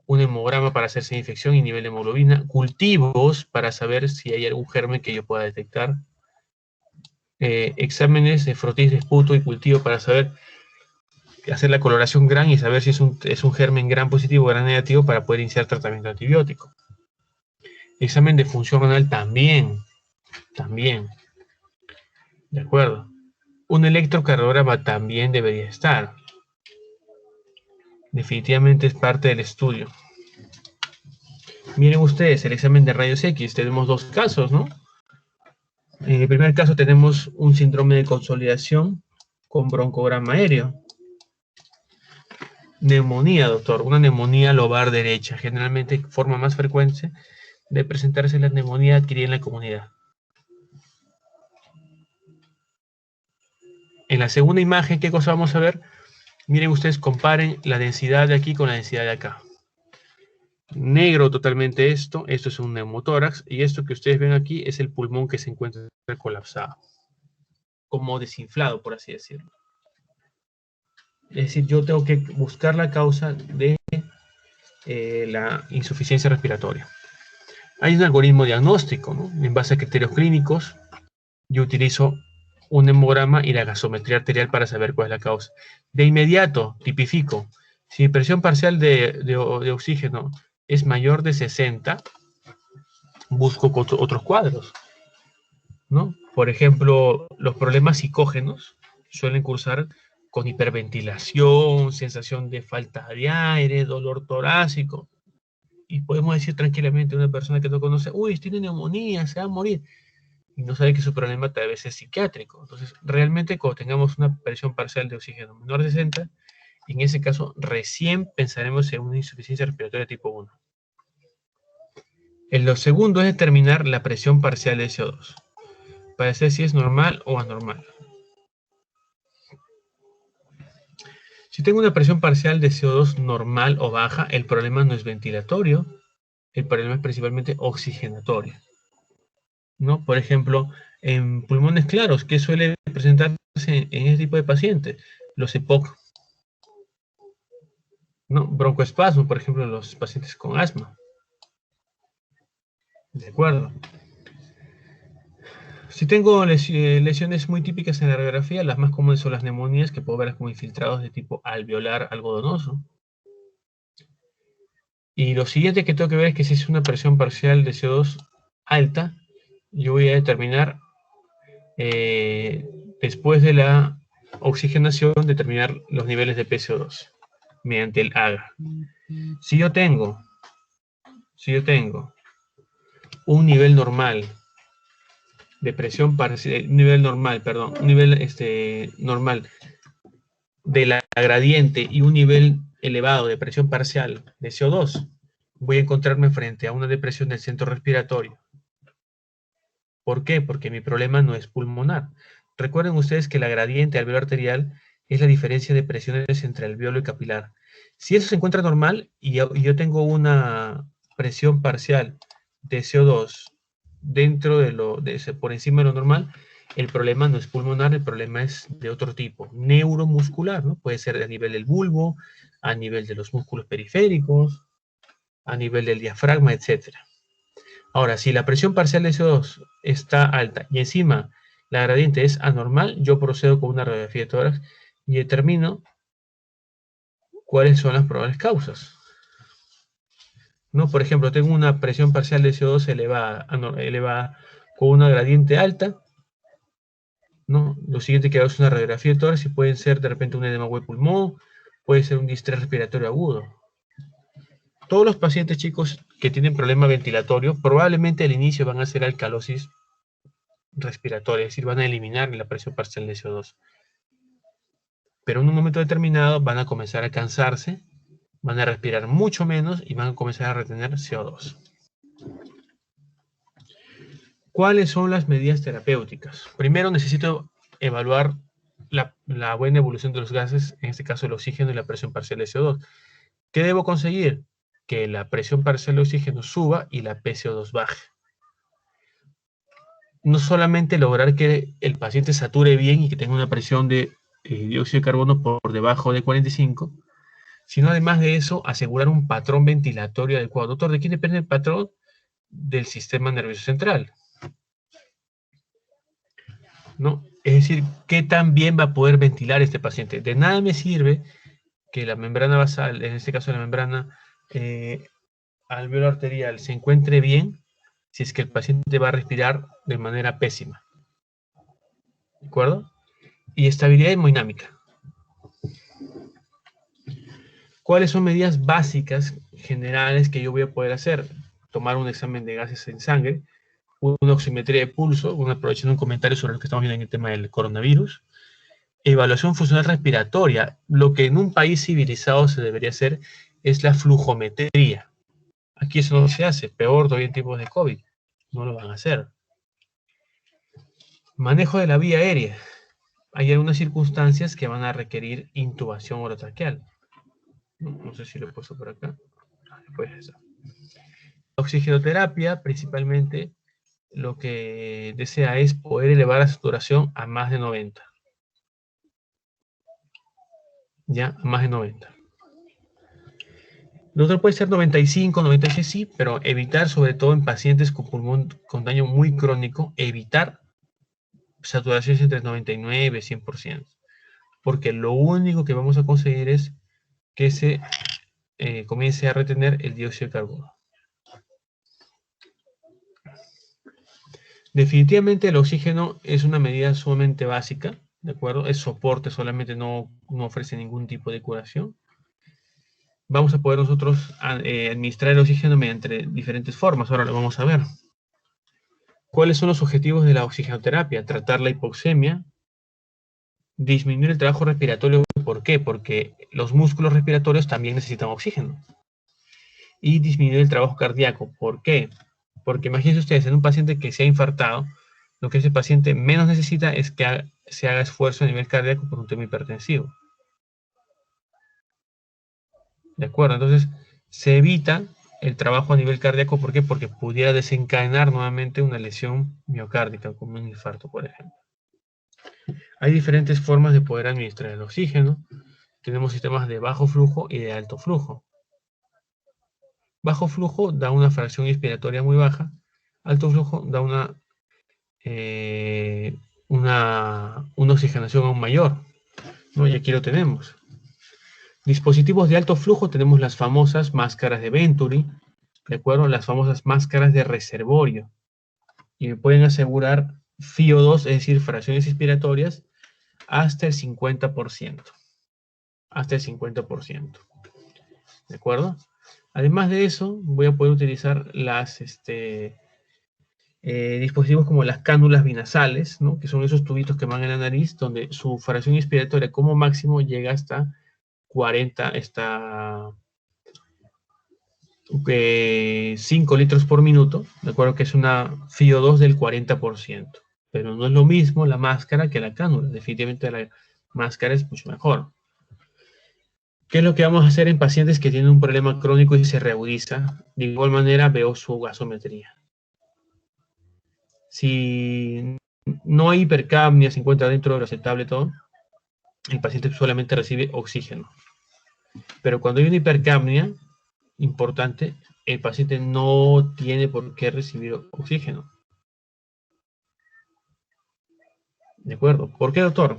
Un hemograma para hacerse infección y nivel de hemoglobina, cultivos para saber si hay algún germen que yo pueda detectar, exámenes de frotis de esputo y cultivo para saber, hacer la coloración GRAN y saber si es un germen GRAN positivo o GRAN negativo para poder iniciar tratamiento antibiótico. Examen de función renal también. ¿De acuerdo? Un electrocardiograma también debería estar. Definitivamente es parte del estudio. Miren ustedes, el examen de rayos X, tenemos dos casos, ¿no? En el primer caso tenemos un síndrome de consolidación con broncograma aéreo. Neumonía, doctor, una neumonía lobar derecha, generalmente forma más frecuente de presentarse la neumonía adquirida en la comunidad. En la segunda imagen, ¿qué cosa vamos a ver? Miren ustedes, comparen la densidad de aquí con la densidad de acá. Negro totalmente esto es un neumotórax, y esto que ustedes ven aquí es el pulmón que se encuentra colapsado, como desinflado, por así decirlo. Es decir, yo tengo que buscar la causa de la insuficiencia respiratoria. Hay un algoritmo diagnóstico, ¿no? En base a criterios clínicos, yo utilizo un hemograma y la gasometría arterial para saber cuál es la causa. De inmediato, tipifico. Si mi presión parcial de oxígeno es mayor de 60, busco otros cuadros, ¿no? Por ejemplo, los problemas psicógenos suelen cursar con hiperventilación, sensación de falta de aire, dolor torácico. Y podemos decir tranquilamente a una persona que no conoce, uy, tiene neumonía, se va a morir. Y no sabe que su problema tal vez es psiquiátrico. Entonces, realmente cuando tengamos una presión parcial de oxígeno menor de 60, en ese caso recién pensaremos en una insuficiencia respiratoria tipo 1. Lo segundo es determinar la presión parcial de CO2, para saber si es normal o anormal. Si tengo una presión parcial de CO2 normal o baja, el problema no es ventilatorio, el problema es principalmente oxigenatorio, ¿no? Por ejemplo, en pulmones claros, ¿qué suele presentarse en este tipo de pacientes? Los EPOC, ¿no? Broncoespasmo, por ejemplo, en los pacientes con asma. ¿De acuerdo? Si tengo lesiones muy típicas en la radiografía, las más comunes son las neumonías, que puedo ver como infiltrados de tipo alveolar algodonoso. Y lo siguiente que tengo que ver es que si es una presión parcial de CO2 alta, yo voy a determinar, después de la oxigenación, determinar los niveles de PCO2 mediante el AGA. Si yo tengo un nivel normal de presión parcial, un nivel normal de la gradiente y un nivel elevado de presión parcial de CO2, voy a encontrarme frente a una depresión del centro respiratorio. ¿Por qué? Porque mi problema no es pulmonar. Recuerden ustedes que la gradiente alveolar arterial es la diferencia de presiones entre alveolo y capilar. Si eso se encuentra normal y yo tengo una presión parcial de CO2 dentro por encima de lo normal, el problema no es pulmonar, el problema es de otro tipo, neuromuscular, ¿no? Puede ser a nivel del bulbo, a nivel de los músculos periféricos, a nivel del diafragma, etc. Ahora, si la presión parcial de CO2 está alta y encima la gradiente es anormal, yo procedo con una radiografía de tórax y determino cuáles son las probables causas, ¿no? Por ejemplo, tengo una presión parcial de CO2 elevada con una gradiente alta ¿no? Lo siguiente que hago es una radiografía de tórax y pueden ser de repente un edema de pulmón, puede ser un distrés respiratorio agudo. Todos los pacientes, chicos, que tienen problema ventilatorio, probablemente al inicio van a hacer alcalosis respiratoria, es decir, van a eliminar la presión parcial de CO2. Pero en un momento determinado van a comenzar a cansarse, van a respirar mucho menos y van a comenzar a retener CO2. ¿Cuáles son las medidas terapéuticas? Primero necesito evaluar la buena evolución de los gases, en este caso el oxígeno y la presión parcial de CO2. ¿Qué debo conseguir? Que la presión parcial de oxígeno suba y la PCO2 baje. No solamente lograr que el paciente sature bien y que tenga una presión de dióxido de carbono por debajo de 45, sino además de eso, asegurar un patrón ventilatorio adecuado. Doctor, ¿de quién depende el patrón? Del sistema nervioso central, ¿no? Es decir, ¿qué tan bien va a poder ventilar este paciente? De nada me sirve que la membrana basal, en este caso la membrana alveolar arterial, se encuentre bien si es que el paciente va a respirar de manera pésima. ¿De acuerdo? Y estabilidad hemodinámica. ¿Cuáles son medidas básicas generales que yo voy a poder hacer? Tomar un examen de gases en sangre, una oximetría de pulso, aprovechando un comentario sobre lo que estamos viendo en el tema del coronavirus, evaluación funcional respiratoria. Lo que en un país civilizado se debería hacer es la flujometría. Aquí eso no se hace, peor todavía en tiempos de COVID, no lo van a hacer. Manejo de la vía aérea. Hay algunas circunstancias que van a requerir intubación orotraqueal. No sé si lo he puesto por acá. Pues eso. Oxigenoterapia, principalmente, lo que desea es poder elevar la saturación a más de 90. Ya, a más de 90. Lo otro puede ser 95, 96, sí, pero evitar, sobre todo en pacientes con pulmón con daño muy crónico, evitar saturaciones entre 99 y 100%. Porque lo único que vamos a conseguir es que se comience a retener el dióxido de carbono. Definitivamente el oxígeno es una medida sumamente básica, ¿de acuerdo? Es soporte, solamente no ofrece ningún tipo de curación. Vamos a poder nosotros administrar el oxígeno mediante diferentes formas, ahora lo vamos a ver. ¿Cuáles son los objetivos de la oxigenoterapia? Tratar la hipoxemia, disminuir el trabajo respiratorio. ¿Por qué? Porque los músculos respiratorios también necesitan oxígeno. Y disminuir el trabajo cardíaco. ¿Por qué? Porque imagínense ustedes, en un paciente que se ha infartado, lo que ese paciente menos necesita es que se haga esfuerzo a nivel cardíaco por un tema hipertensivo. ¿De acuerdo? Entonces, se evita el trabajo a nivel cardíaco. ¿Por qué? Porque pudiera desencadenar nuevamente una lesión miocárdica, como un infarto, por ejemplo. Hay diferentes formas de poder administrar el oxígeno. Tenemos sistemas de bajo flujo y de alto flujo. Bajo flujo da una fracción inspiratoria muy baja. Alto flujo da una oxigenación aún mayor, ¿no? Y aquí lo tenemos. Dispositivos de alto flujo, tenemos las famosas máscaras de Venturi, ¿de acuerdo? Las famosas máscaras de reservorio. Y me pueden asegurar FiO2, es decir, fracciones inspiratorias, hasta el 50%. Hasta el 50%. ¿De acuerdo? Además de eso, voy a poder utilizar las dispositivos como las cánulas binasales, ¿no? Que son esos tubitos que van en la nariz, donde su fracción inspiratoria como máximo llega hasta 40, 5 litros por minuto, de acuerdo que es una FiO2 del 40%. Pero no es lo mismo la máscara que la cánula. Definitivamente la máscara es mucho mejor. ¿Qué es lo que vamos a hacer en pacientes que tienen un problema crónico y se reagudiza? De igual manera veo su gasometría. Si no hay hipercapnia, se encuentra dentro de lo aceptable todo, el paciente solamente recibe oxígeno. Pero cuando hay una hipercapnia importante, el paciente no tiene por qué recibir oxígeno. ¿De acuerdo? ¿Por qué, doctor?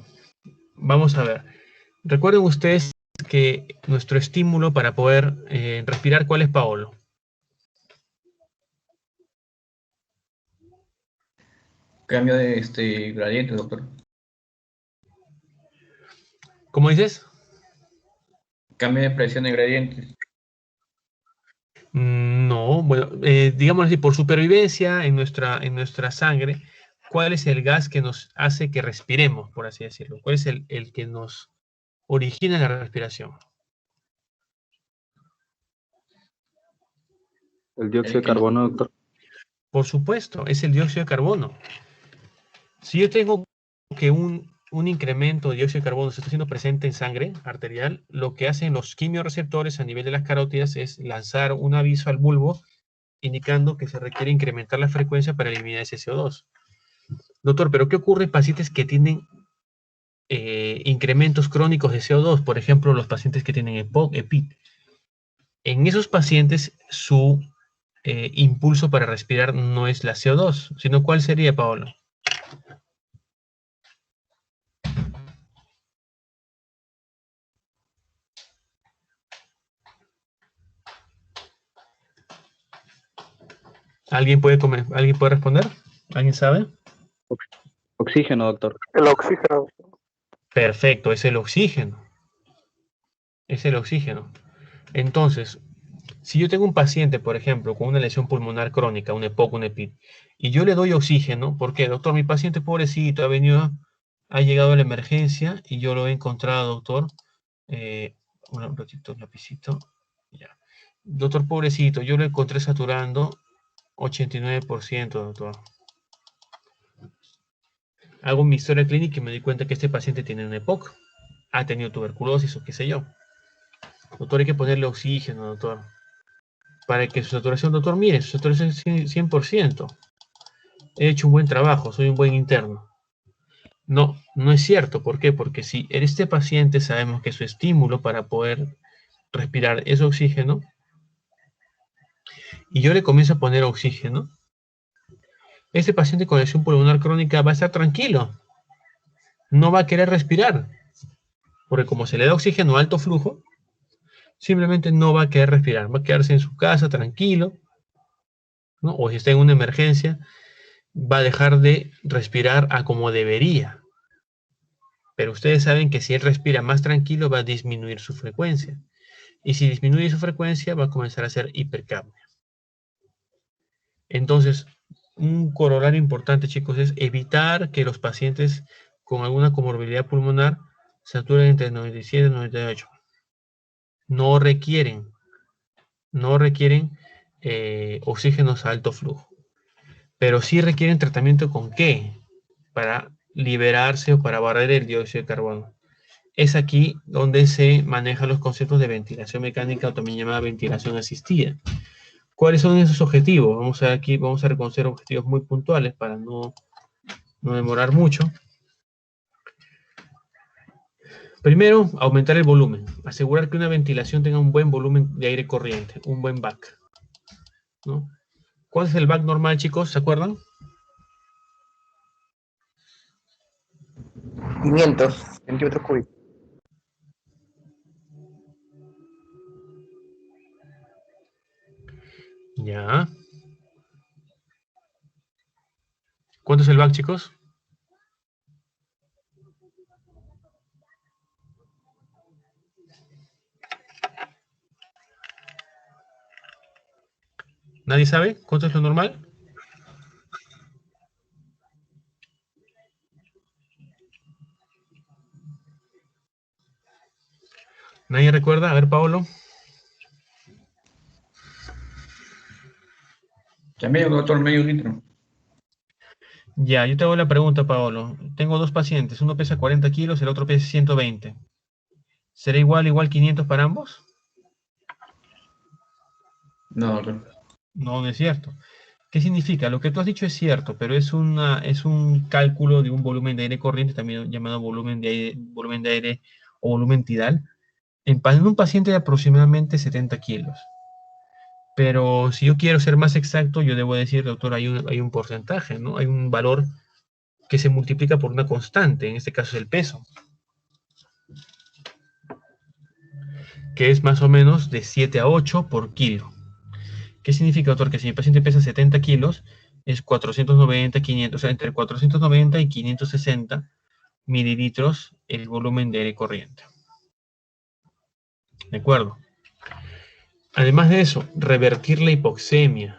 Vamos a ver. Recuerden ustedes que nuestro estímulo para poder respirar, ¿cuál es, Paolo? Cambio de gradiente, doctor. ¿Cómo dices? Cambio de presión de gradientes. No, bueno, digamos así, por supervivencia en nuestra sangre, ¿cuál es el gas que nos hace que respiremos, por así decirlo? ¿Cuál es el que nos origina la respiración? El dióxido El de que no. carbono, doctor. Por supuesto, es el dióxido de carbono. Si yo tengo que un incremento de dióxido de carbono se está haciendo presente en sangre arterial, lo que hacen los quimiorreceptores a nivel de las carótidas es lanzar un aviso al bulbo indicando que se requiere incrementar la frecuencia para eliminar ese CO2. Doctor, pero ¿qué ocurre en pacientes que tienen incrementos crónicos de CO2? Por ejemplo, los pacientes que tienen EPOC, EPIT. En esos pacientes su impulso para respirar no es la CO2, sino ¿cuál sería, Paolo? ¿Alguien puede responder? ¿Alguien sabe? Oxígeno, doctor. El oxígeno. Perfecto, es el oxígeno. Es el oxígeno. Entonces, si yo tengo un paciente, por ejemplo, con una lesión pulmonar crónica, un EPOC, un EPIT, y yo le doy oxígeno, ¿por qué? Doctor, mi paciente pobrecito ha llegado a la emergencia y yo lo he encontrado, doctor. Un ratito, un lapicito. Ya. Doctor, pobrecito, yo lo encontré saturando 89%, doctor. Hago mi historia clínica y me di cuenta que este paciente tiene un EPOC, ha tenido tuberculosis o qué sé yo. Doctor, hay que ponerle oxígeno, doctor, para que su saturación, doctor, mire, su saturación es 100%. He hecho un buen trabajo, soy un buen interno. No, no es cierto. ¿Por qué? Porque si en este paciente sabemos que su estímulo para poder respirar es oxígeno, y yo le comienzo a poner oxígeno, este paciente con lesión pulmonar crónica va a estar tranquilo. No va a querer respirar. Porque como se le da oxígeno a alto flujo, simplemente no va a querer respirar. Va a quedarse en su casa tranquilo, ¿no? O si está en una emergencia, va a dejar de respirar a como debería. Pero ustedes saben que si él respira más tranquilo, va a disminuir su frecuencia. Y si disminuye su frecuencia, va a comenzar a hacer hipercapnia. Entonces, un corolario importante, chicos, es evitar que los pacientes con alguna comorbilidad pulmonar saturen entre 97 y 98. No requieren oxígenos a alto flujo. Pero sí requieren tratamiento con ¿qué? Para liberarse o para barrer el dióxido de carbono. Es aquí donde se manejan los conceptos de ventilación mecánica o también llamada ventilación asistida. ¿Cuáles son esos objetivos? Vamos a reconocer objetivos muy puntuales para no demorar mucho. Primero, aumentar el volumen. Asegurar que una ventilación tenga un buen volumen de aire corriente, un buen back, ¿no? ¿Cuál es el back normal, chicos? ¿Se acuerdan? 500 centímetros cúbicos. Ya. ¿Cuánto es el back, chicos? ¿Nadie sabe cuánto es lo normal? ¿Nadie recuerda? A ver, Paolo. También, doctor, medio litro. Ya, yo te hago la pregunta, Paolo. Tengo dos pacientes, uno pesa 40 kilos, el otro pesa 120. ¿Será igual 500 para ambos? No, doctor. No, no es cierto. ¿Qué significa? Lo que tú has dicho es cierto, pero es un cálculo de un volumen de aire corriente, también llamado volumen de aire o volumen tidal, en un paciente de aproximadamente 70 kilos. Pero si yo quiero ser más exacto, yo debo decir, doctor, hay un porcentaje, ¿no? Hay un valor que se multiplica por una constante, en este caso es el peso, que es más o menos de 7 a 8 por kilo. ¿Qué significa, doctor? Que si mi paciente pesa 70 kilos, es 490, 500, o sea, entre 490 y 560 mililitros el volumen de aire corriente. ¿De acuerdo? Además de eso, revertir la hipoxemia.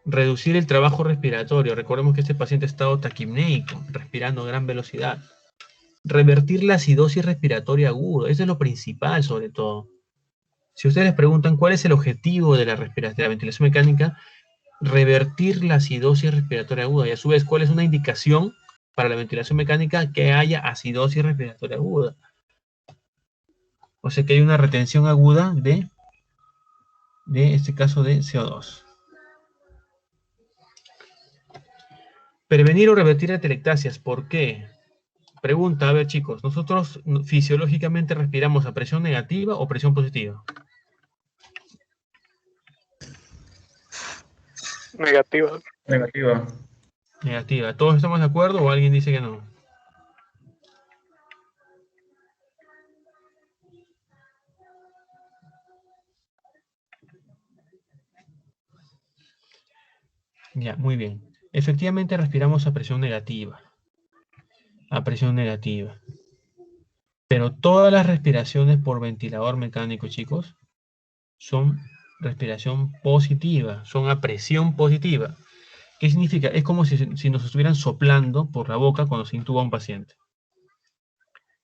Reducir el trabajo respiratorio. Recordemos que este paciente ha estado taquipnéico, respirando a gran velocidad. Revertir la acidosis respiratoria aguda. Eso es lo principal, sobre todo. Si ustedes les preguntan cuál es el objetivo de la ventilación mecánica, revertir la acidosis respiratoria aguda. Y a su vez, ¿cuál es una indicación para la ventilación mecánica? Que haya acidosis respiratoria aguda. O sea que hay una retención aguda de este caso de CO2. Prevenir o revertir atelectasias. ¿Por qué? Pregunta, a ver chicos, ¿nosotros fisiológicamente respiramos a presión negativa o presión positiva? Negativa. Negativa. Negativa. ¿Todos estamos de acuerdo o alguien dice que no? Ya, muy bien. Efectivamente respiramos a presión negativa. A presión negativa. Pero todas las respiraciones por ventilador mecánico, chicos, son respiración positiva, son a presión positiva. ¿Qué significa? Es como si nos estuvieran soplando por la boca cuando se intuba a un paciente.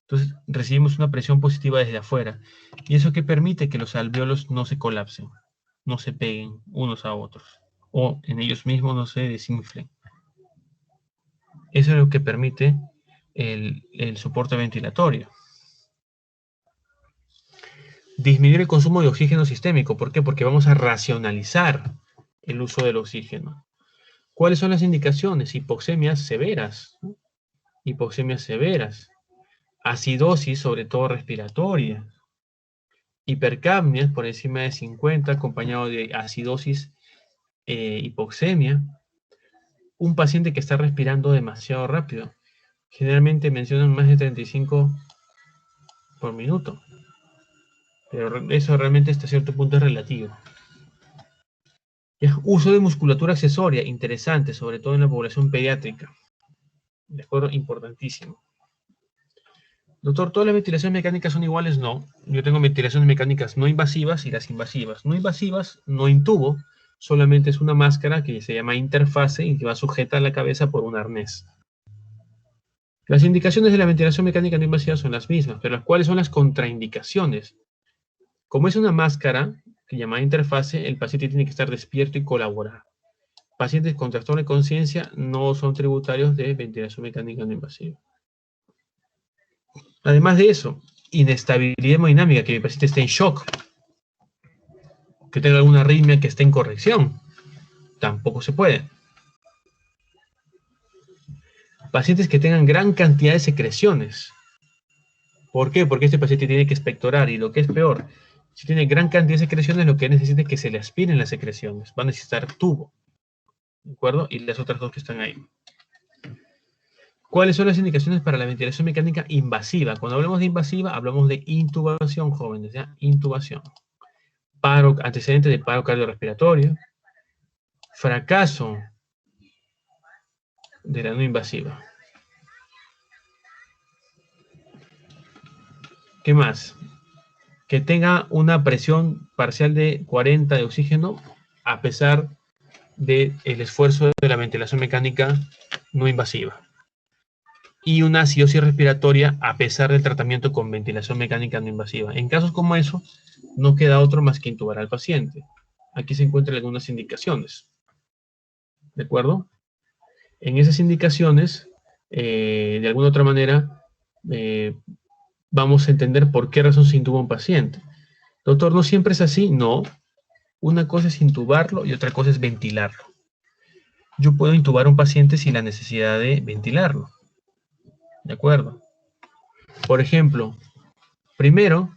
Entonces recibimos una presión positiva desde afuera. ¿Y eso qué permite? Que los alvéolos no se colapsen, no se peguen unos a otros, o en ellos mismos no se desinflen. Eso es lo que permite el soporte ventilatorio. Disminuir el consumo de oxígeno sistémico. ¿Por qué? Porque vamos a racionalizar el uso del oxígeno. ¿Cuáles son las indicaciones? Hipoxemias severas. Hipoxemias severas. Acidosis, sobre todo respiratoria. Hipercapnias por encima de 50, acompañado de acidosis, hipoxemia. Un paciente que está respirando demasiado rápido. Generalmente mencionan más de 35 por minuto. Pero eso realmente hasta cierto punto es relativo. Uso de musculatura accesoria, interesante, sobre todo en la población pediátrica. ¿De acuerdo? Importantísimo. Doctor, ¿todas las ventilaciones mecánicas son iguales? No. Yo tengo ventilaciones mecánicas no invasivas y las invasivas. No invasivas, no intubo, solamente es una máscara que se llama interfase y que va sujeta a la cabeza por un arnés. Las indicaciones de la ventilación mecánica no invasiva son las mismas, pero ¿cuáles son las contraindicaciones? Como es una máscara que llamada interfase, el paciente tiene que estar despierto y colaborar. Pacientes con trastorno de conciencia no son tributarios de ventilación mecánica no invasiva. Además de eso, inestabilidad hemodinámica, que el paciente esté en shock, que tenga alguna arritmia que esté en corrección, tampoco se puede. Pacientes que tengan gran cantidad de secreciones. ¿Por qué? Porque este paciente tiene que expectorar y lo que es peor, si tiene gran cantidad de secreciones, lo que necesita es que se le aspiren las secreciones. Va a necesitar tubo. ¿De acuerdo? Y las otras dos que están ahí. ¿Cuáles son las indicaciones para la ventilación mecánica invasiva? Cuando hablamos de invasiva, hablamos de intubación, jóvenes, ¿ya? Intubación. Paro, antecedente de paro cardiorrespiratorio. Fracaso de la no invasiva. ¿Qué más? Que tenga una presión parcial de 40 de oxígeno a pesar del esfuerzo de la ventilación mecánica no invasiva. Y una acidosis respiratoria a pesar del tratamiento con ventilación mecánica no invasiva. En casos como eso, no queda otro más que intubar al paciente. Aquí se encuentran algunas indicaciones. ¿De acuerdo? En esas indicaciones, de alguna otra manera, vamos a entender por qué razón se intuba un paciente. Doctor, ¿no siempre es así? No. Una cosa es intubarlo y otra cosa es ventilarlo. Yo puedo intubar a un paciente sin la necesidad de ventilarlo. ¿De acuerdo? Por ejemplo, primero,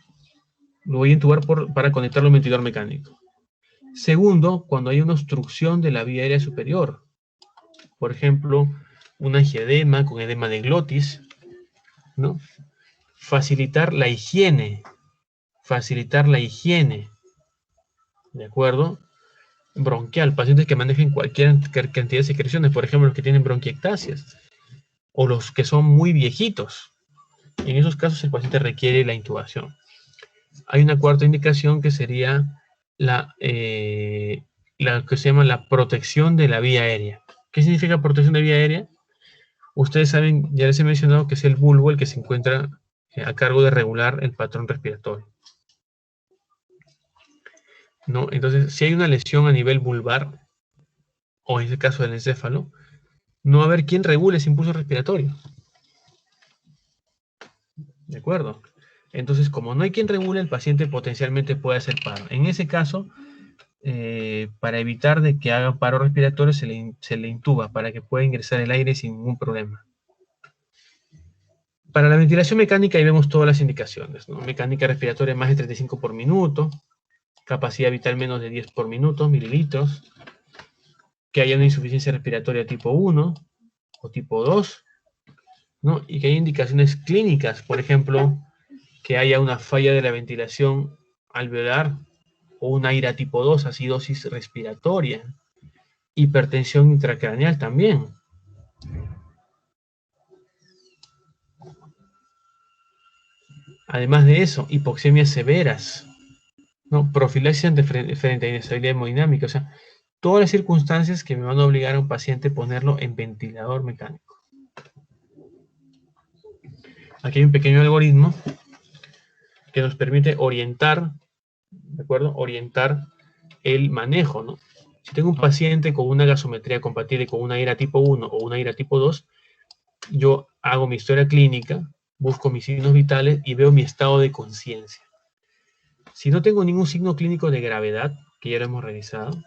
lo voy a intubar para conectarlo a un ventilador mecánico. Segundo, cuando hay una obstrucción de la vía aérea superior. Por ejemplo, un angiedema con edema de glotis, ¿no? Facilitar la higiene. Facilitar la higiene. ¿De acuerdo? Bronquial. Pacientes que manejen cualquier cantidad de secreciones. Por ejemplo, los que tienen bronquiectasias. o los que son muy viejitos. En esos casos el paciente requiere la intubación. Hay una cuarta indicación que sería la que se llama la protección de la vía aérea. ¿Qué significa protección de vía aérea? Ustedes saben, ya les he mencionado que es el bulbo el que se encuentra a cargo de regular el patrón respiratorio, ¿no? Entonces, si hay una lesión a nivel vulvar, o en este caso del encéfalo, no va a haber quien regule ese impulso respiratorio. ¿De acuerdo? Entonces, como no hay quien regule, el paciente potencialmente puede hacer paro. En ese caso, para evitar de que haga paro respiratorio, se le intuba para que pueda ingresar el aire sin ningún problema. Para la ventilación mecánica ahí vemos todas las indicaciones, ¿no? Mecánica respiratoria más de 35 por minuto, capacidad vital menos de 10 por minuto, mililitros, que haya una insuficiencia respiratoria tipo 1 o tipo 2, ¿no? Y que haya indicaciones clínicas, por ejemplo, que haya una falla de la ventilación alveolar o una IRA tipo 2, acidosis respiratoria, hipertensión intracraneal también. Además de eso, hipoxemias severas, ¿no? Profilaxis frente a inestabilidad hemodinámica, o sea, todas las circunstancias que me van a obligar a un paciente a ponerlo en ventilador mecánico. Aquí hay un pequeño algoritmo que nos permite orientar, ¿de acuerdo? Orientar el manejo, ¿no? Si tengo un paciente con una gasometría compatible con una IRA tipo 1 o una IRA tipo 2, yo hago mi historia clínica, busco mis signos vitales y veo mi estado de conciencia. Si no tengo ningún signo clínico de gravedad, que ya lo hemos revisado,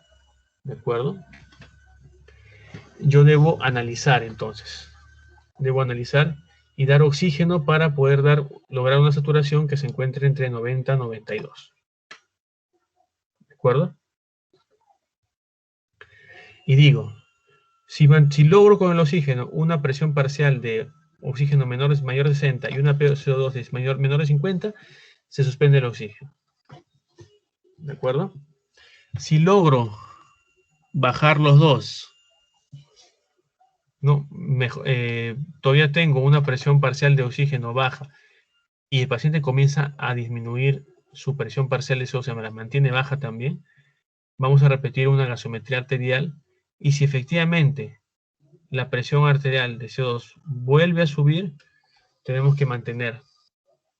¿de acuerdo? Yo debo analizar entonces. Debo analizar y dar oxígeno para poder lograr una saturación que se encuentre entre 90 y 92. ¿De acuerdo? Y digo, si logro con el oxígeno una presión parcial de oxígeno mayor de 60 y una PaCO2 menor de 50, se suspende el oxígeno. ¿De acuerdo? Si logro bajar los dos, no, todavía tengo una presión parcial de oxígeno baja y el paciente comienza a disminuir su presión parcial de CO2, me la mantiene baja también, vamos a repetir una gasometría arterial y si efectivamente la presión arterial de CO2 vuelve a subir, tenemos que mantener,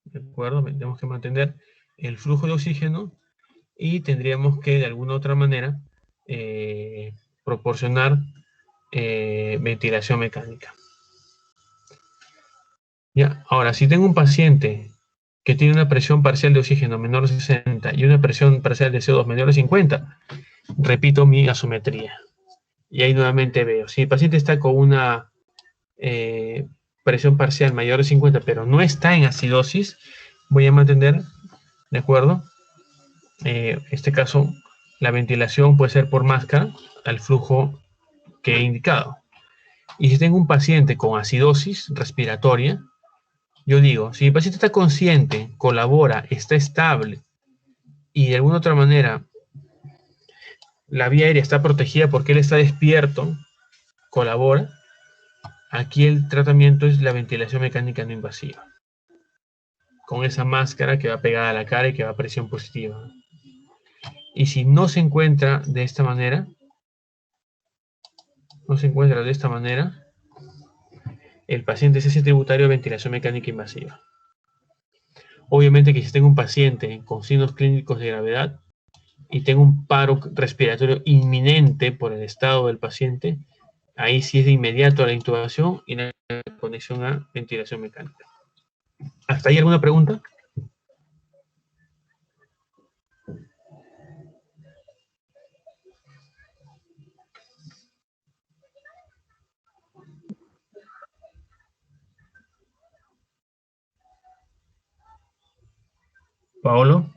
¿de acuerdo? Tenemos que mantener el flujo de oxígeno y tendríamos que de alguna otra manera proporcionar ventilación mecánica. Ya, ahora, si tengo un paciente que tiene una presión parcial de oxígeno menor de 60 y una presión parcial de CO2 menor de 50, repito mi gasometría. Y ahí nuevamente veo, si el paciente está con una presión parcial mayor de 50, pero no está en acidosis, voy a mantener, ¿de acuerdo? En este caso, la ventilación puede ser por máscara al flujo que he indicado. Y si tengo un paciente con acidosis respiratoria, yo digo, si el paciente está consciente, colabora, está estable y de alguna otra manera la vía aérea está protegida porque él está despierto, colabora, aquí el tratamiento es la ventilación mecánica no invasiva. Con esa máscara que va pegada a la cara y que va a presión positiva. Y si no se encuentra de esta manera, el paciente se hace tributario de ventilación mecánica invasiva. Obviamente que si tengo un paciente con signos clínicos de gravedad y tengo un paro respiratorio inminente por el estado del paciente, ahí sí es de inmediato la intubación y la conexión a ventilación mecánica. ¿Hasta ahí alguna pregunta? Paolo.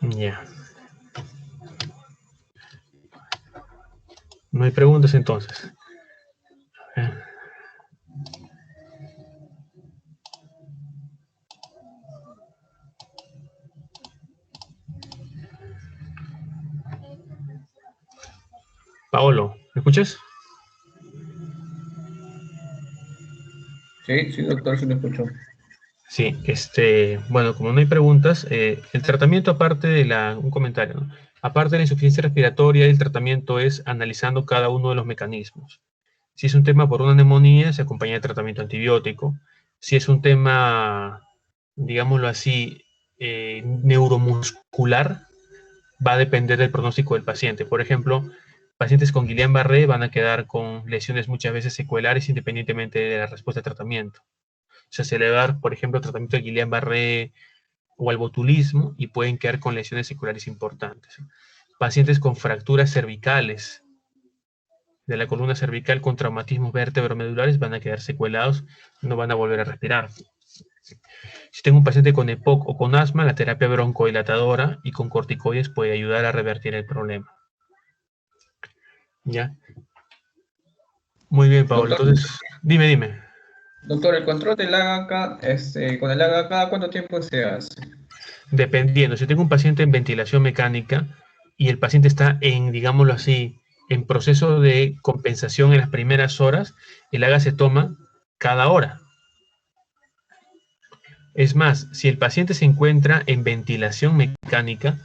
Ya. No hay preguntas entonces. Paolo, ¿me escuchas? Sí, doctor, sí lo escucho. Sí, bueno, como no hay preguntas, el tratamiento aparte de un comentario, ¿no? Aparte de la insuficiencia respiratoria, el tratamiento es analizando cada uno de los mecanismos. Si es un tema por una neumonía, se acompaña de tratamiento antibiótico. Si es un tema, digámoslo así, neuromuscular, va a depender del pronóstico del paciente. Por ejemplo, pacientes con Guillain-Barré van a quedar con lesiones muchas veces secuelares independientemente de la respuesta de tratamiento. O sea, se le va a dar, por ejemplo, tratamiento de Guillain-Barré o al botulismo y pueden quedar con lesiones seculares importantes. Pacientes con fracturas cervicales de la columna cervical con traumatismos vértebro-medulares van a quedar secuelados, no van a volver a respirar. Si tengo un paciente con EPOC o con asma, la terapia broncodilatadora y con corticoides puede ayudar a revertir el problema. ¿Ya? Muy bien, Pablo. Doctor, Entonces, dime. doctor, el control del HACA, con el HACA, ¿cada cuánto tiempo se hace? Dependiendo, si tengo un paciente en ventilación mecánica y el paciente está en, digámoslo así, en proceso de compensación en las primeras horas, el HACA se toma cada hora. Es más, si el paciente se encuentra en ventilación mecánica,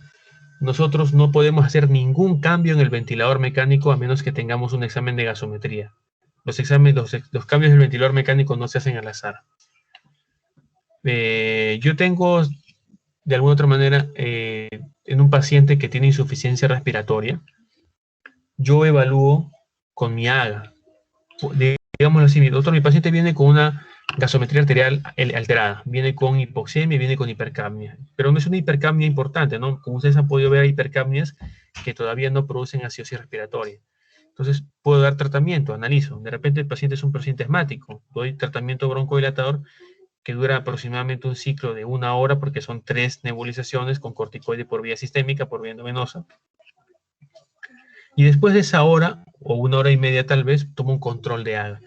nosotros no podemos hacer ningún cambio en el ventilador mecánico a menos que tengamos un examen de gasometría. Los cambios del ventilador mecánico no se hacen al azar. Yo tengo, de alguna otra manera, en un paciente que tiene insuficiencia respiratoria, yo evalúo con mi AGA. Digámoslo así, mi paciente viene con una gasometría arterial alterada, viene con hipoxemia, viene con hipercapnia, pero no es una hipercapnia importante, ¿no? Como ustedes han podido ver, hay hipercapnias que todavía no producen acidosis respiratoria. Entonces, puedo dar tratamiento, analizo. De repente el paciente es un paciente asmático, doy tratamiento broncodilatador que dura aproximadamente un ciclo de 1 hora porque son 3 nebulizaciones con corticoide por vía sistémica, por vía endovenosa. Y después de esa hora, o 1 hora y media tal vez, tomo un control de AGA.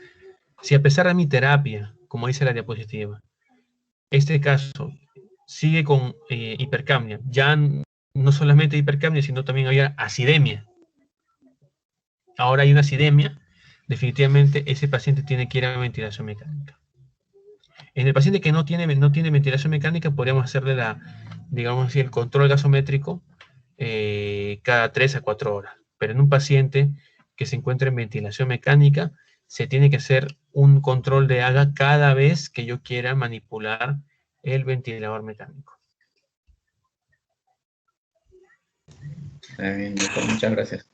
Si a pesar de mi terapia, como dice la diapositiva, este caso sigue con hipercapnia, ya no solamente hipercapnia, sino también había acidemia. Ahora hay una acidemia, definitivamente ese paciente tiene que ir a ventilación mecánica. En el paciente que no tiene ventilación mecánica, podríamos hacerle digamos así, el control gasométrico cada 3 a 4 horas. Pero en un paciente que se encuentra en ventilación mecánica, se tiene que hacer un control de AGA cada vez que yo quiera manipular el ventilador mecánico. Bien, doctor, muchas gracias.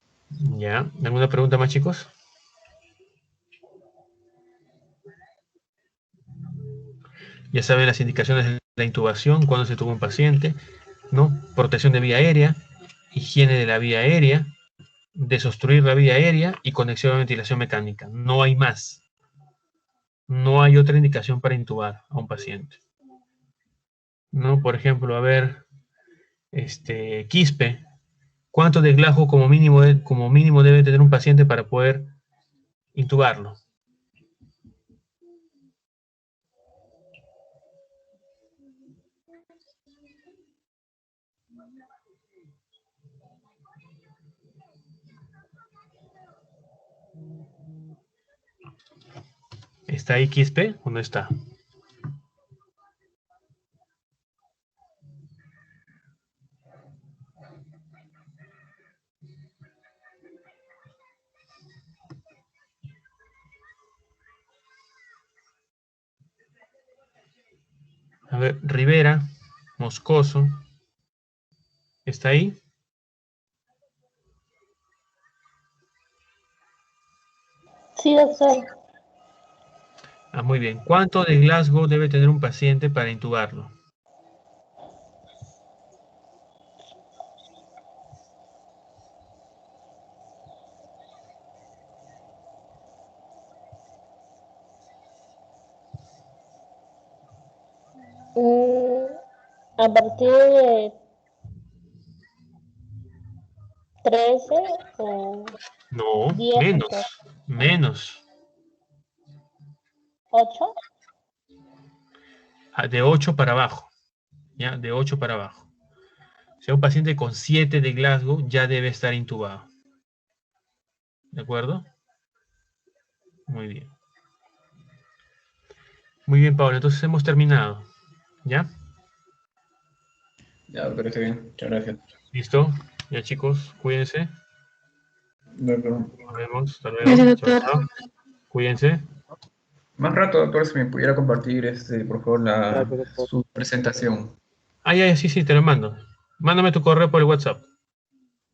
¿Ya? ¿Alguna pregunta más, chicos? Ya saben las indicaciones de la intubación, cuando se tuvo un paciente, ¿no? Protección de vía aérea, higiene de la vía aérea, desobstruir la vía aérea y conexión a ventilación mecánica. No hay más. No hay otra indicación para intubar a un paciente. ¿No? Por ejemplo, a ver, quispe. ¿Cuánto de Glasgow como mínimo debe tener un paciente para poder intubarlo? ¿Está ahí quispe o no está? A ver, Rivera, Moscoso, ¿está ahí? Sí, doctor. Ah, muy bien. ¿Cuánto de Glasgow debe tener un paciente para intubarlo? A partir de 13 o No, 10, menos, doctor. menos. 8. De 8 para abajo. ¿Ya? De 8 para abajo. O sea, un paciente con 7 de Glasgow ya debe estar intubado. ¿De acuerdo? Muy bien. Muy bien, Pablo. Entonces hemos terminado. ¿Ya? Ya, doctor, está bien. Muchas gracias. ¿Listo? Ya, chicos, cuídense. Doctor. Nos vemos. Hasta Gracias, luego. doctor. Chao, chao. Cuídense. Más rato, doctor, si me pudiera compartir, por favor, Gracias, doctor. su presentación. Ah, ya, sí, te lo mando. Mándame tu correo por el WhatsApp.